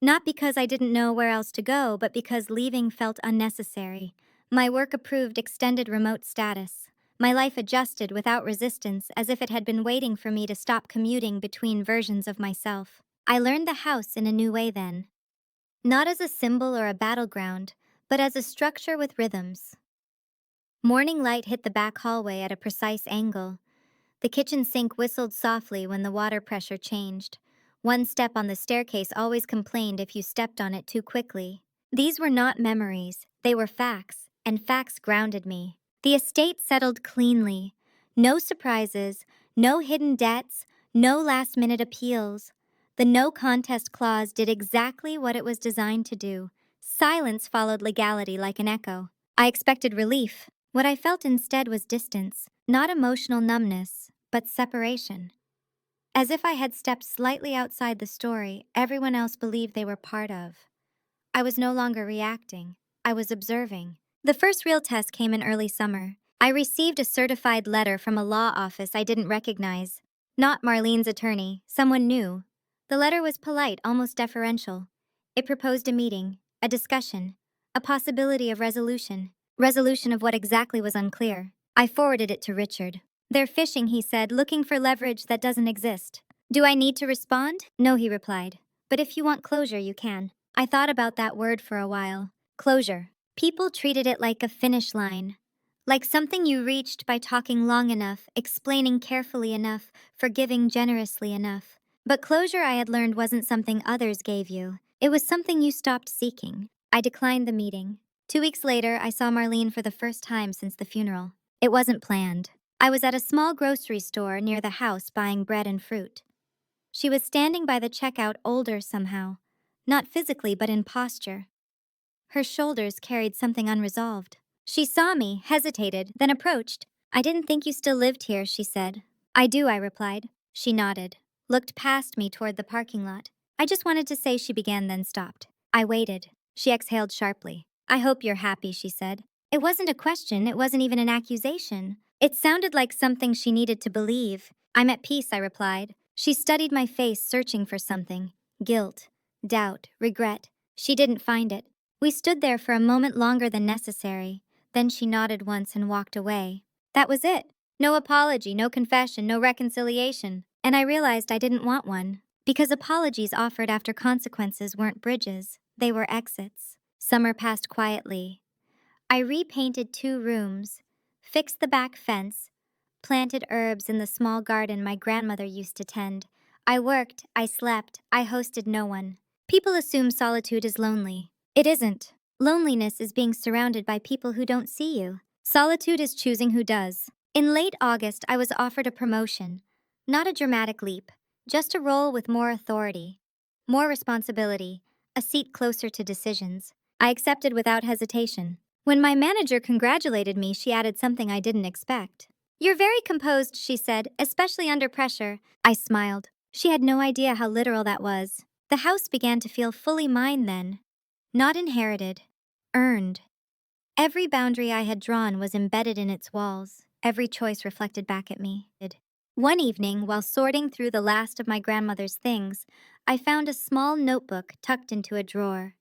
Not because I didn't know where else to go, but because leaving felt unnecessary. My work approved extended remote status. My life adjusted without resistance, as if it had been waiting for me to stop commuting between versions of myself. I learned the house in a new way then. Not as a symbol or a battleground, but as a structure with rhythms. Morning light hit the back hallway at a precise angle. The kitchen sink whistled softly when the water pressure changed. One step on the staircase always complained if you stepped on it too quickly. These were not memories, they were facts, and facts grounded me. The estate settled cleanly. No surprises, no hidden debts, no last-minute appeals. The no contest clause did exactly what it was designed to do. Silence followed legality like an echo. I expected relief. What I felt instead was distance, not emotional numbness, but separation. As if I had stepped slightly outside the story everyone else believed they were part of. I was no longer reacting. I was observing. The first real test came in early summer. I received a certified letter from a law office I didn't recognize. Not Marlene's attorney, someone new. The letter was polite, almost deferential. It proposed a meeting, a discussion, a possibility of resolution. Resolution of what exactly was unclear. I forwarded it to Richard. "They're fishing," he said, "looking for leverage that doesn't exist." "Do I need to respond?" "No," he replied. "But if you want closure, you can." I thought about that word for a while. Closure. People treated it like a finish line. Like something you reached by talking long enough, explaining carefully enough, forgiving generously enough. But closure, I had learned, wasn't something others gave you. It was something you stopped seeking. I declined the meeting. 2 weeks later, I saw Marlene for the first time since the funeral. It wasn't planned. I was at a small grocery store near the house buying bread and fruit. She was standing by the checkout, older somehow. Not physically, but in posture. Her shoulders carried something unresolved. She saw me, hesitated, then approached. "I didn't think you still lived here," she said. "I do," I replied. She nodded, looked past me toward the parking lot. "I just wanted to say," she began, then stopped. I waited. She exhaled sharply. "I hope you're happy," she said. It wasn't a question, it wasn't even an accusation. It sounded like something she needed to believe. "I'm at peace," I replied. She studied my face, searching for something. Guilt, doubt, regret. She didn't find it. We stood there for a moment longer than necessary. Then she nodded once and walked away. That was it. No apology, no confession, no reconciliation. And I realized I didn't want one. Because apologies offered after consequences weren't bridges, they were exits. Summer passed quietly. I repainted 2 rooms, fixed the back fence, planted herbs in the small garden my grandmother used to tend. I worked, I slept, I hosted no one. People assume solitude is lonely. It isn't. Loneliness is being surrounded by people who don't see you. Solitude is choosing who does. In late August, I was offered a promotion. Not a dramatic leap, just a role with more authority, more responsibility, a seat closer to decisions. I accepted without hesitation. When my manager congratulated me, she added something I didn't expect. "You're very composed," she said, "especially under pressure." I smiled. She had no idea how literal that was. The house began to feel fully mine then. Not inherited. Earned. Every boundary I had drawn was embedded in its walls. Every choice reflected back at me. One evening, while sorting through the last of my grandmother's things, I found a small notebook tucked into a drawer.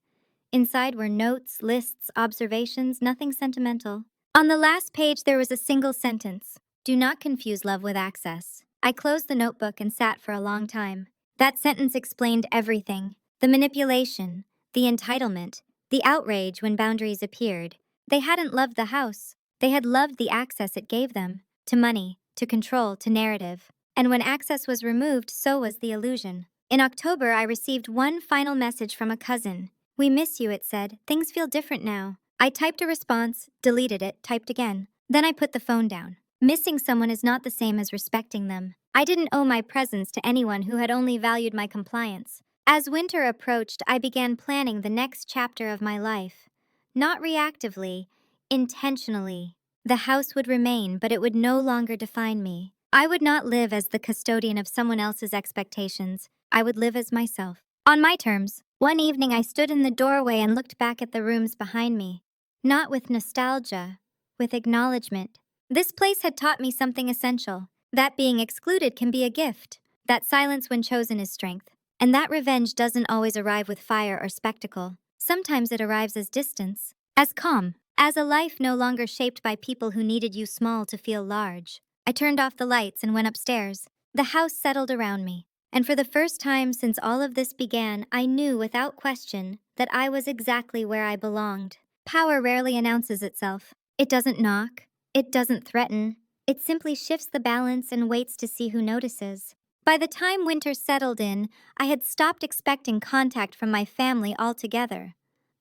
Inside were notes, lists, observations, nothing sentimental. On the last page, there was a single sentence: "Do not confuse love with access." I closed the notebook and sat for a long time. That sentence explained everything. The manipulation, the entitlement, the outrage when boundaries appeared. They hadn't loved the house. They had loved the access it gave them. To money, to control, to narrative. And when access was removed, so was the illusion. In October, I received one final message from a cousin. "We miss you," it said. "Things feel different now." I typed a response, deleted it, typed again. Then I put the phone down. Missing someone is not the same as respecting them. I didn't owe my presence to anyone who had only valued my compliance. As winter approached, I began planning the next chapter of my life. Not reactively, intentionally. The house would remain, but it would no longer define me. I would not live as the custodian of someone else's expectations. I would live as myself. On my terms. One evening I stood in the doorway and looked back at the rooms behind me. Not with nostalgia, with acknowledgement. This place had taught me something essential. That being excluded can be a gift. That silence when chosen is strength. And that revenge doesn't always arrive with fire or spectacle. Sometimes it arrives as distance, as calm, as a life no longer shaped by people who needed you small to feel large. I turned off the lights and went upstairs. The house settled around me. And for the first time since all of this began, I knew without question that I was exactly where I belonged. Power rarely announces itself. It doesn't knock. It doesn't threaten. It simply shifts the balance and waits to see who notices. By the time winter settled in, I had stopped expecting contact from my family altogether.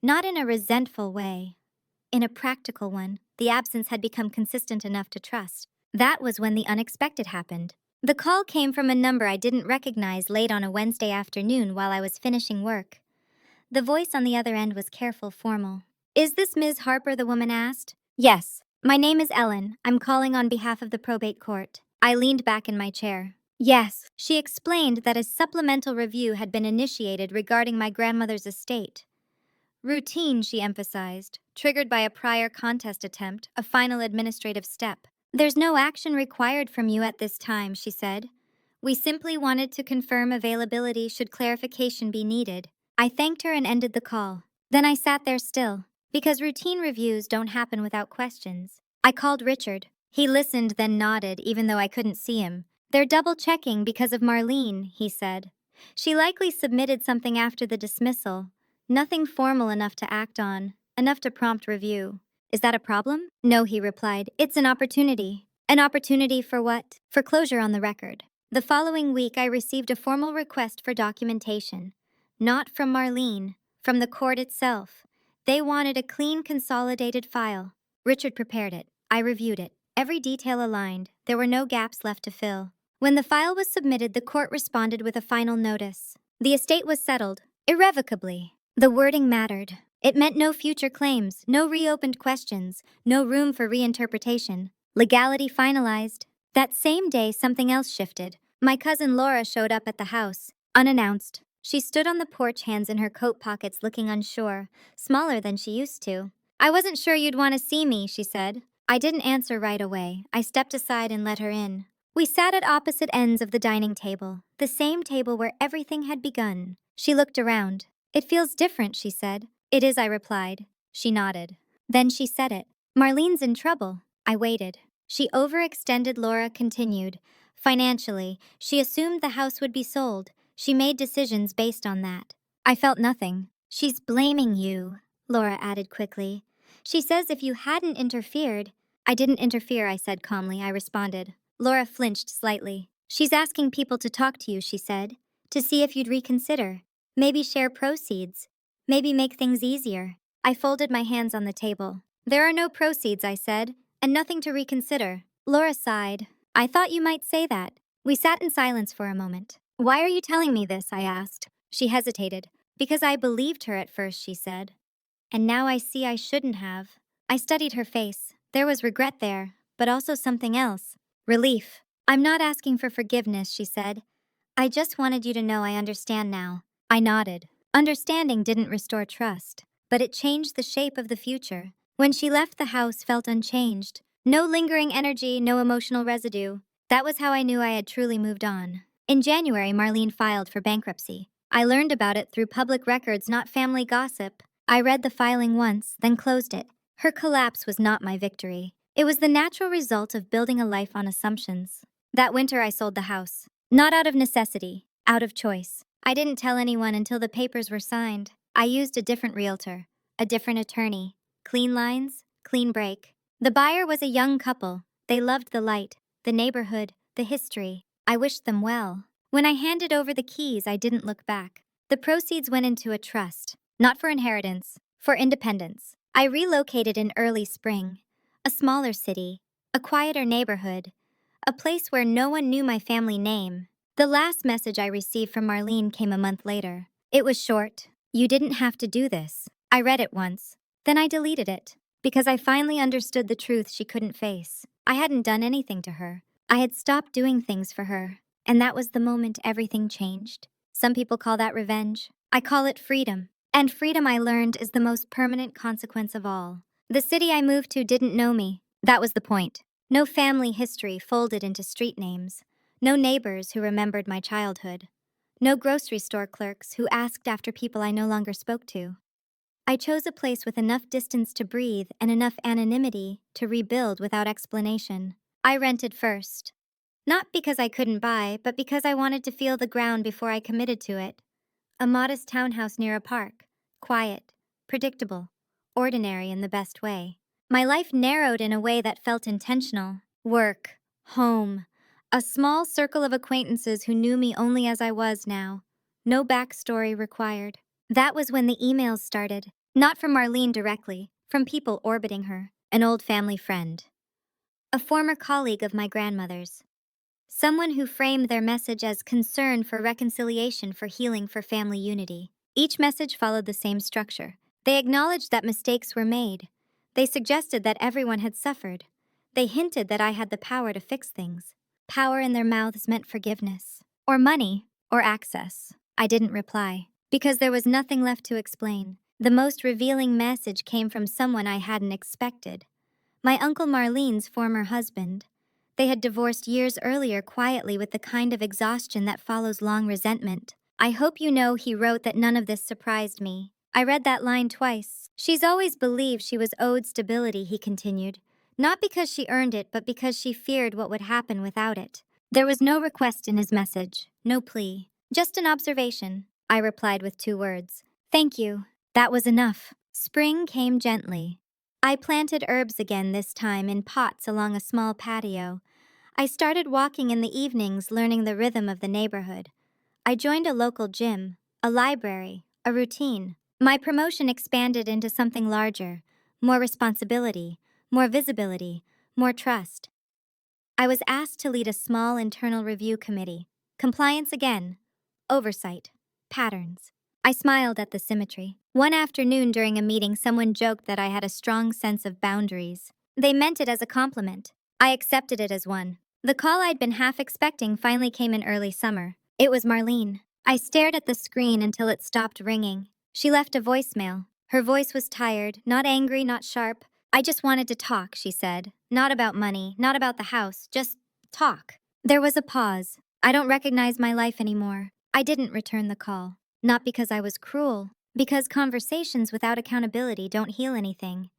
Not in a resentful way. In a practical one, the absence had become consistent enough to trust. That was when the unexpected happened. The call came from a number I didn't recognize late on a Wednesday afternoon while I was finishing work. The voice on the other end was careful, formal. "Is this Ms. Harper?" the woman asked. "Yes. My name is Ellen. I'm calling on behalf of the probate court." I leaned back in my chair. "Yes." She explained that a supplemental review had been initiated regarding my grandmother's estate. Routine, she emphasized, triggered by a prior contest attempt, a final administrative step. "There's no action required from you at this time," she said. "We simply wanted to confirm availability should clarification be needed." I thanked her and ended the call. Then I sat there still, because routine reviews don't happen without questions. I called Richard. He listened, then nodded, even though I couldn't see him. "They're double-checking because of Marlene," he said. "She likely submitted something after the dismissal. Nothing formal enough to act on, enough to prompt review." "Is that a problem?" "No," he replied. "It's an opportunity." "An opportunity for what?" "For closure on the record." The following week, I received a formal request for documentation. Not from Marlene, from the court itself. They wanted a clean, consolidated file. Richard prepared it. I reviewed it. Every detail aligned. There were no gaps left to fill. When the file was submitted, the court responded with a final notice. The estate was settled, irrevocably. The wording mattered. It meant no future claims, no reopened questions, no room for reinterpretation. Legality finalized. That same day, something else shifted. My cousin Laura showed up at the house, unannounced. She stood on the porch, hands in her coat pockets, looking unsure, smaller than she used to. "I wasn't sure you'd want to see me," she said. I didn't answer right away. I stepped aside and let her in. We sat at opposite ends of the dining table, the same table where everything had begun. She looked around. "It feels different," she said. "It is," I replied. She nodded. Then she said it. "Marlene's in trouble." I waited. She overextended, Laura continued. "Financially, she assumed the house would be sold. She made decisions based on that." I felt nothing. "She's blaming you," Laura added quickly. "She says if you hadn't interfered—" "I didn't interfere," I said calmly. I responded. Laura flinched slightly. "She's asking people to talk to you," she said, "to see if you'd reconsider. Maybe share proceeds. Maybe make things easier." I folded my hands on the table. "There are no proceeds," I said, "and nothing to reconsider." Laura sighed. "I thought you might say that." We sat in silence for a moment. "Why are you telling me this?" I asked. She hesitated. "Because I believed her at first," she said. "And now I see I shouldn't have." I studied her face. There was regret there, but also something else. Relief. "I'm not asking for forgiveness," she said. "I just wanted you to know I understand now." I nodded. Understanding didn't restore trust, but it changed the shape of the future. When she left, the house felt unchanged. No lingering energy, no emotional residue. That was how I knew I had truly moved on. In January, Marlene filed for bankruptcy. I learned about it through public records, not family gossip. I read the filing once, then closed it. Her collapse was not my victory. It was the natural result of building a life on assumptions. That winter, I sold the house. Not out of necessity, out of choice. I didn't tell anyone until the papers were signed. I used a different realtor, a different attorney. Clean lines, clean break. The buyer was a young couple. They loved the light, the neighborhood, the history. I wished them well. When I handed over the keys, I didn't look back. The proceeds went into a trust, not for inheritance, for independence. I relocated in early spring. a smaller city, a quieter neighborhood, a place where no one knew my family name. The last message I received from Marlene came a month later. It was short. "You didn't have to do this." I read it once. Then I deleted it, because I finally understood the truth she couldn't face. I hadn't done anything to her. I had stopped doing things for her. And that was the moment everything changed. Some people call that revenge. I call it freedom. And freedom, I learned, is the most permanent consequence of all. The city I moved to didn't know me. That was the point. No family history folded into street names. No neighbors who remembered my childhood. No grocery store clerks who asked after people I no longer spoke to. I chose a place with enough distance to breathe and enough anonymity to rebuild without explanation. I rented first. Not because I couldn't buy, but because I wanted to feel the ground before I committed to it. A modest townhouse near a park. Quiet, predictable, ordinary in the best way. My life narrowed in a way that felt intentional. Work, home, a small circle of acquaintances who knew me only as I was now. No backstory required. That was when the emails started. Not from Marlene directly, from people orbiting her. An old family friend. A former colleague of my grandmother's. Someone who framed their message as concern for reconciliation, for healing, for family unity. Each message followed the same structure. They acknowledged that mistakes were made. They suggested that everyone had suffered. They hinted that I had the power to fix things. Power in their mouths meant forgiveness. Or money. Or access. I didn't reply. Because there was nothing left to explain. The most revealing message came from someone I hadn't expected. My Uncle Marlene's former husband. They had divorced years earlier quietly with the kind of exhaustion that follows long resentment. "I hope you know," he wrote, "that none of this surprised me." I read that line twice. "She's always believed she was owed stability," he continued. Not because she earned it, but because she feared what would happen without it. There was no request in his message, no plea. Just an observation. I replied with 2 words. "Thank you." That was enough. Spring came gently. I planted herbs again, this time in pots along a small patio. I started walking in the evenings, learning the rhythm of the neighborhood. I joined a local gym, a library, a routine. My promotion expanded into something larger, more responsibility, more visibility, more trust. I was asked to lead a small internal review committee. Compliance again. Oversight. Patterns. I smiled at the symmetry. One afternoon during a meeting, someone joked that I had a strong sense of boundaries. They meant it as a compliment. I accepted it as one. The call I'd been half expecting finally came in early summer. It was Marlene. I stared at the screen until it stopped ringing. She left a voicemail. Her voice was tired, not angry, not sharp. "I just wanted to talk," she said. "Not about money, not about the house, just talk." There was a pause. I don't recognize my life anymore. I didn't return the call. Not because I was cruel, because conversations without accountability don't heal anything.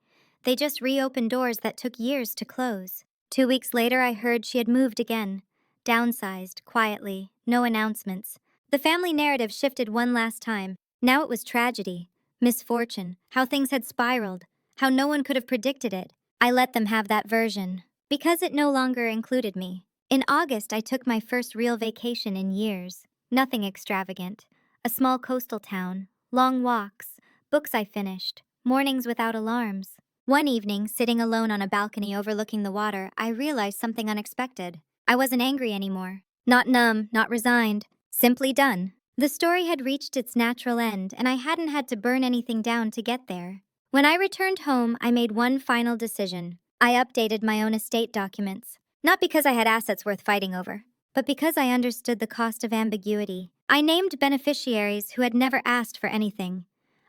They just reopen doors that took years to close. 2 weeks later, I heard she had moved again. Downsized, quietly, no announcements. The family narrative shifted one last time. Now it was tragedy, misfortune, how things had spiraled, how no one could have predicted it. I let them have that version, because it no longer included me. In August, I took my first real vacation in years. Nothing extravagant. A small coastal town, long walks, books I finished, mornings without alarms. One evening, sitting alone on a balcony overlooking the water, I realized something unexpected. I wasn't angry anymore. Not numb, not resigned. Simply done. The story had reached its natural end, and I hadn't had to burn anything down to get there. When I returned home, I made one final decision. I updated my own estate documents. Not because I had assets worth fighting over, but because I understood the cost of ambiguity. I named beneficiaries who had never asked for anything.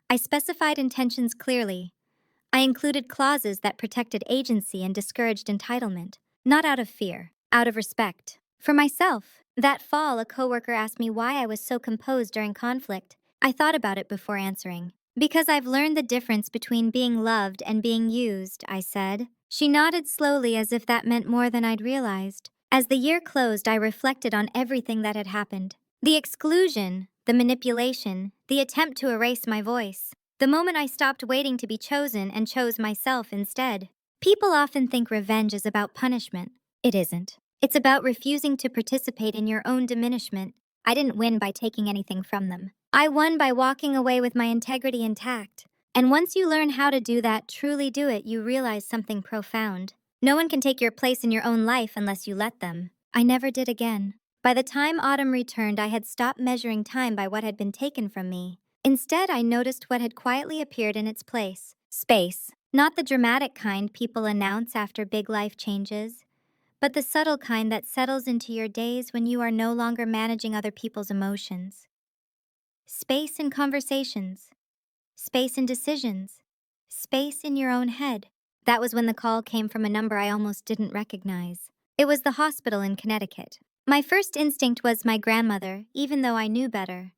I specified intentions clearly. I included clauses that protected agency and discouraged entitlement, not out of fear, out of respect. For myself, that fall, a coworker asked me why I was so composed during conflict. I thought about it before answering. "Because I've learned the difference between being loved and being used," I said. She nodded slowly as if that meant more than I'd realized. As the year closed, I reflected on everything that had happened. The exclusion, the manipulation, the attempt to erase my voice. The moment I stopped waiting to be chosen and chose myself instead. People often think revenge is about punishment. It isn't. It's about refusing to participate in your own diminishment. I didn't win by taking anything from them. I won by walking away with my integrity intact. And once you learn how to do that, truly do it, you realize something profound. No one can take your place in your own life unless you let them. I never did again. By the time autumn returned, I had stopped measuring time by what had been taken from me. Instead, I noticed what had quietly appeared in its place. Space. Not the dramatic kind people announce after big life changes, but the subtle kind that settles into your days when you are no longer managing other people's emotions. Space in conversations. Space in decisions. Space in your own head. That was when the call came from a number I almost didn't recognize. It was the hospital in Connecticut. My first instinct was my grandmother, even though I knew better.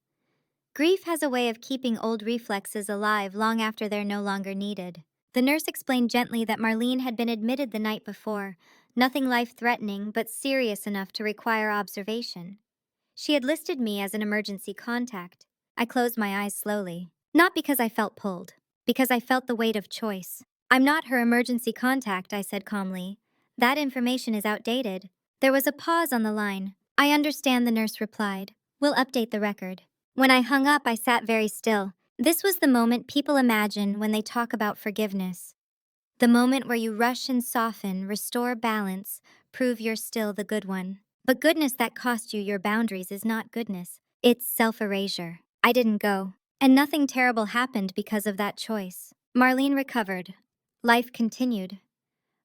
Grief has a way of keeping old reflexes alive long after they're no longer needed. The nurse explained gently that Marlene had been admitted the night before, nothing life-threatening but serious enough to require observation. She had listed me as an emergency contact. I closed my eyes slowly. Not because I felt pulled, because I felt the weight of choice. "I'm not her emergency contact," I said calmly. "That information is outdated." There was a pause on the line. "I understand," the nurse replied. "We'll update the record." When I hung up, I sat very still. This was the moment people imagine when they talk about forgiveness. The moment where you rush and soften, restore balance, prove you're still the good one. But goodness that cost you your boundaries is not goodness. It's self-erasure. I didn't go. And nothing terrible happened because of that choice. Marlene recovered. Life continued.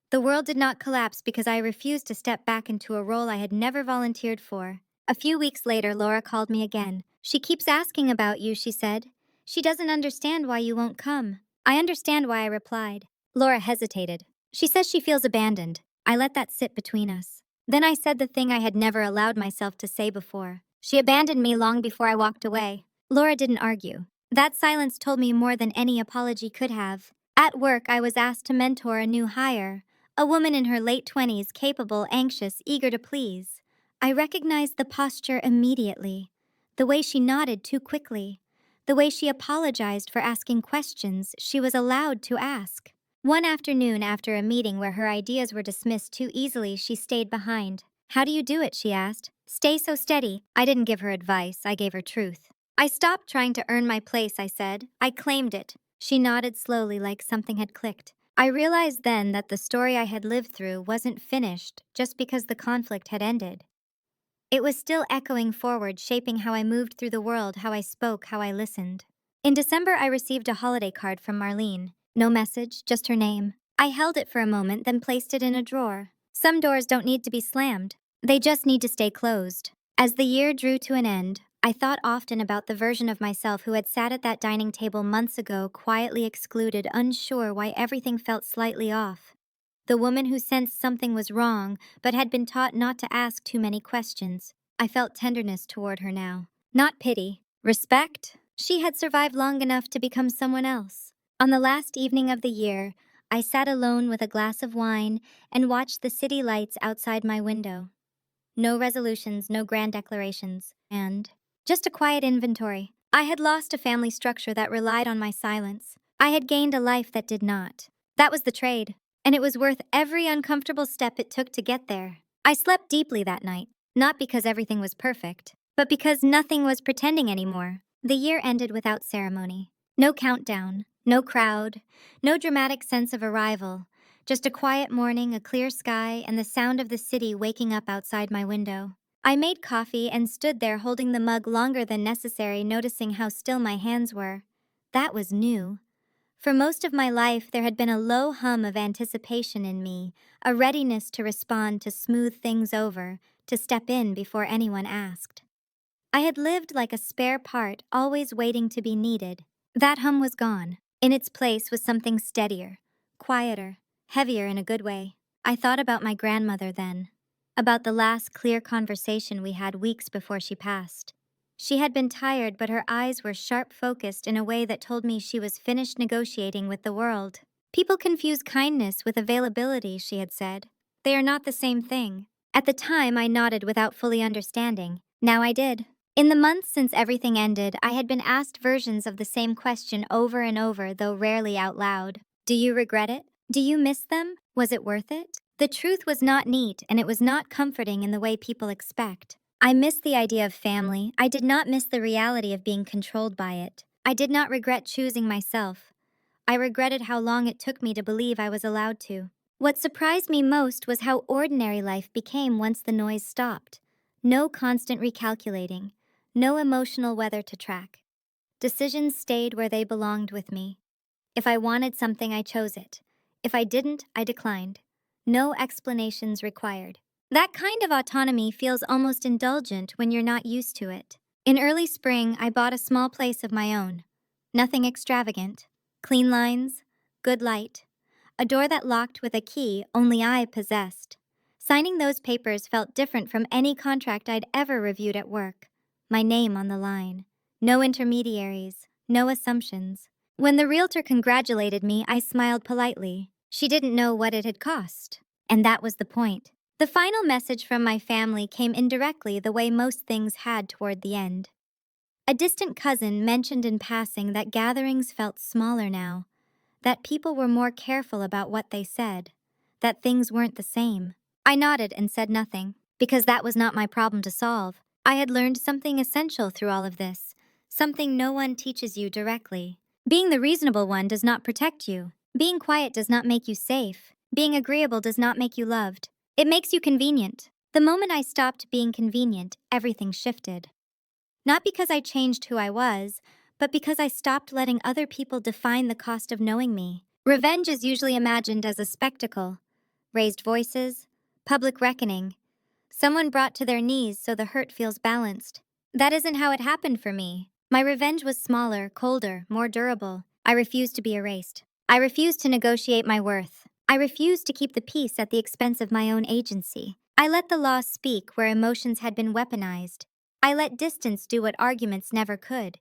The world did not collapse because I refused to step back into a role I had never volunteered for. A few weeks later, Laura called me again. "She keeps asking about you," she said. "She doesn't understand why you won't come." "I understand why," I replied. Laura hesitated. "She says she feels abandoned." I let that sit between us. Then I said the thing I had never allowed myself to say before. "She abandoned me long before I walked away." Laura didn't argue. That silence told me more than any apology could have. At work, I was asked to mentor a new hire, a woman in her late 20s, capable, anxious, eager to please. I recognized the posture immediately. The way she nodded too quickly. The way she apologized for asking questions she was allowed to ask. One afternoon, after a meeting where her ideas were dismissed too easily, she stayed behind. "How do you do it?" she asked. "Stay so steady." I didn't give her advice, I gave her truth. "I stopped trying to earn my place," I said. "I claimed it." She nodded slowly, like something had clicked. I realized then that the story I had lived through wasn't finished just because the conflict had ended. It was still echoing forward, shaping how I moved through the world, how I spoke, how I listened. In December, I received a holiday card from Marlene. No message, just her name. I held it for a moment, then placed it in a drawer. Some doors don't need to be slammed. They just need to stay closed. As the year drew to an end, I thought often about the version of myself who had sat at that dining table months ago, quietly excluded, unsure why everything felt slightly off. The woman who sensed something was wrong, but had been taught not to ask too many questions. I felt tenderness toward her now. Not pity. Respect. She had survived long enough to become someone else. On the last evening of the year, I sat alone with a glass of wine and watched the city lights outside my window. No resolutions, no grand declarations, and just a quiet inventory. I had lost a family structure that relied on my silence. I had gained a life that did not. That was the trade. And it was worth every uncomfortable step it took to get there. I slept deeply that night, not because everything was perfect, but because nothing was pretending anymore. The year ended without ceremony. No countdown, no crowd, no dramatic sense of arrival. Just a quiet morning, a clear sky, and the sound of the city waking up outside my window. I made coffee and stood there holding the mug longer than necessary, noticing how still my hands were. That was new. For most of my life, there had been a low hum of anticipation in me, a readiness to respond, to smooth things over, to step in before anyone asked. I had lived like a spare part, always waiting to be needed. That hum was gone. In its place was something steadier, quieter, heavier in a good way. I thought about my grandmother then, about the last clear conversation we had weeks before she passed. She had been tired, but her eyes were sharp-focused in a way that told me she was finished negotiating with the world. "People confuse kindness with availability," she had said. "They are not the same thing." At the time, I nodded without fully understanding. Now I did. In the months since everything ended, I had been asked versions of the same question over and over, though rarely out loud. Do you regret it? Do you miss them? Was it worth it? The truth was not neat, and it was not comforting in the way people expect. I missed the idea of family. I did not miss the reality of being controlled by it. I did not regret choosing myself. I regretted how long it took me to believe I was allowed to. What surprised me most was how ordinary life became once the noise stopped. No constant recalculating, no emotional weather to track. Decisions stayed where they belonged with me. If I wanted something, I chose it. If I didn't, I declined. No explanations required. That kind of autonomy feels almost indulgent when you're not used to it. In early spring, I bought a small place of my own. Nothing extravagant. Clean lines, good light, a door that locked with a key only I possessed. Signing those papers felt different from any contract I'd ever reviewed at work. My name on the line. No intermediaries, no assumptions. When the realtor congratulated me, I smiled politely. She didn't know what it had cost. And that was the point. The final message from my family came indirectly, the way most things had toward the end. A distant cousin mentioned in passing that gatherings felt smaller now, that people were more careful about what they said, that things weren't the same. I nodded and said nothing, because that was not my problem to solve. I had learned something essential through all of this, something no one teaches you directly. Being the reasonable one does not protect you. Being quiet does not make you safe. Being agreeable does not make you loved. It makes you convenient. The moment I stopped being convenient, everything shifted. Not because I changed who I was, but because I stopped letting other people define the cost of knowing me. Revenge is usually imagined as a spectacle. Raised voices, public reckoning, someone brought to their knees so the hurt feels balanced. That isn't how it happened for me. My revenge was smaller, colder, more durable. I refused to be erased. I refused to negotiate my worth. I refused to keep the peace at the expense of my own agency. I let the law speak where emotions had been weaponized. I let distance do what arguments never could.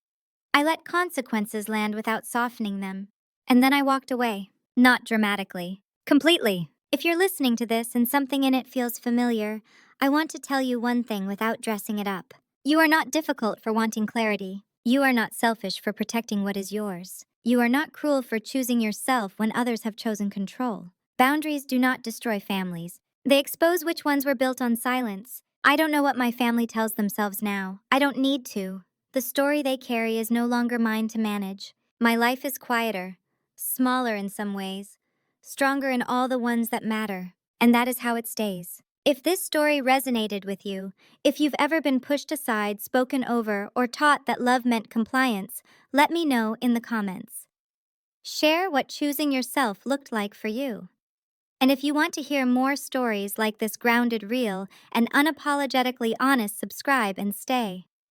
I let consequences land without softening them. And then I walked away. Not dramatically. Completely. If you're listening to this and something in it feels familiar, I want to tell you one thing without dressing it up. You are not difficult for wanting clarity. You are not selfish for protecting what is yours. You are not cruel for choosing yourself when others have chosen control. Boundaries do not destroy families. They expose which ones were built on silence. I don't know what my family tells themselves now. I don't need to. The story they carry is no longer mine to manage. My life is quieter, smaller in some ways, stronger in all the ones that matter. And that is how it stays. If this story resonated with you, if you've ever been pushed aside, spoken over, or taught that love meant compliance, let me know in the comments. Share what choosing yourself looked like for you. And if you want to hear more stories like this grounded, real, and unapologetically honest, subscribe and stay.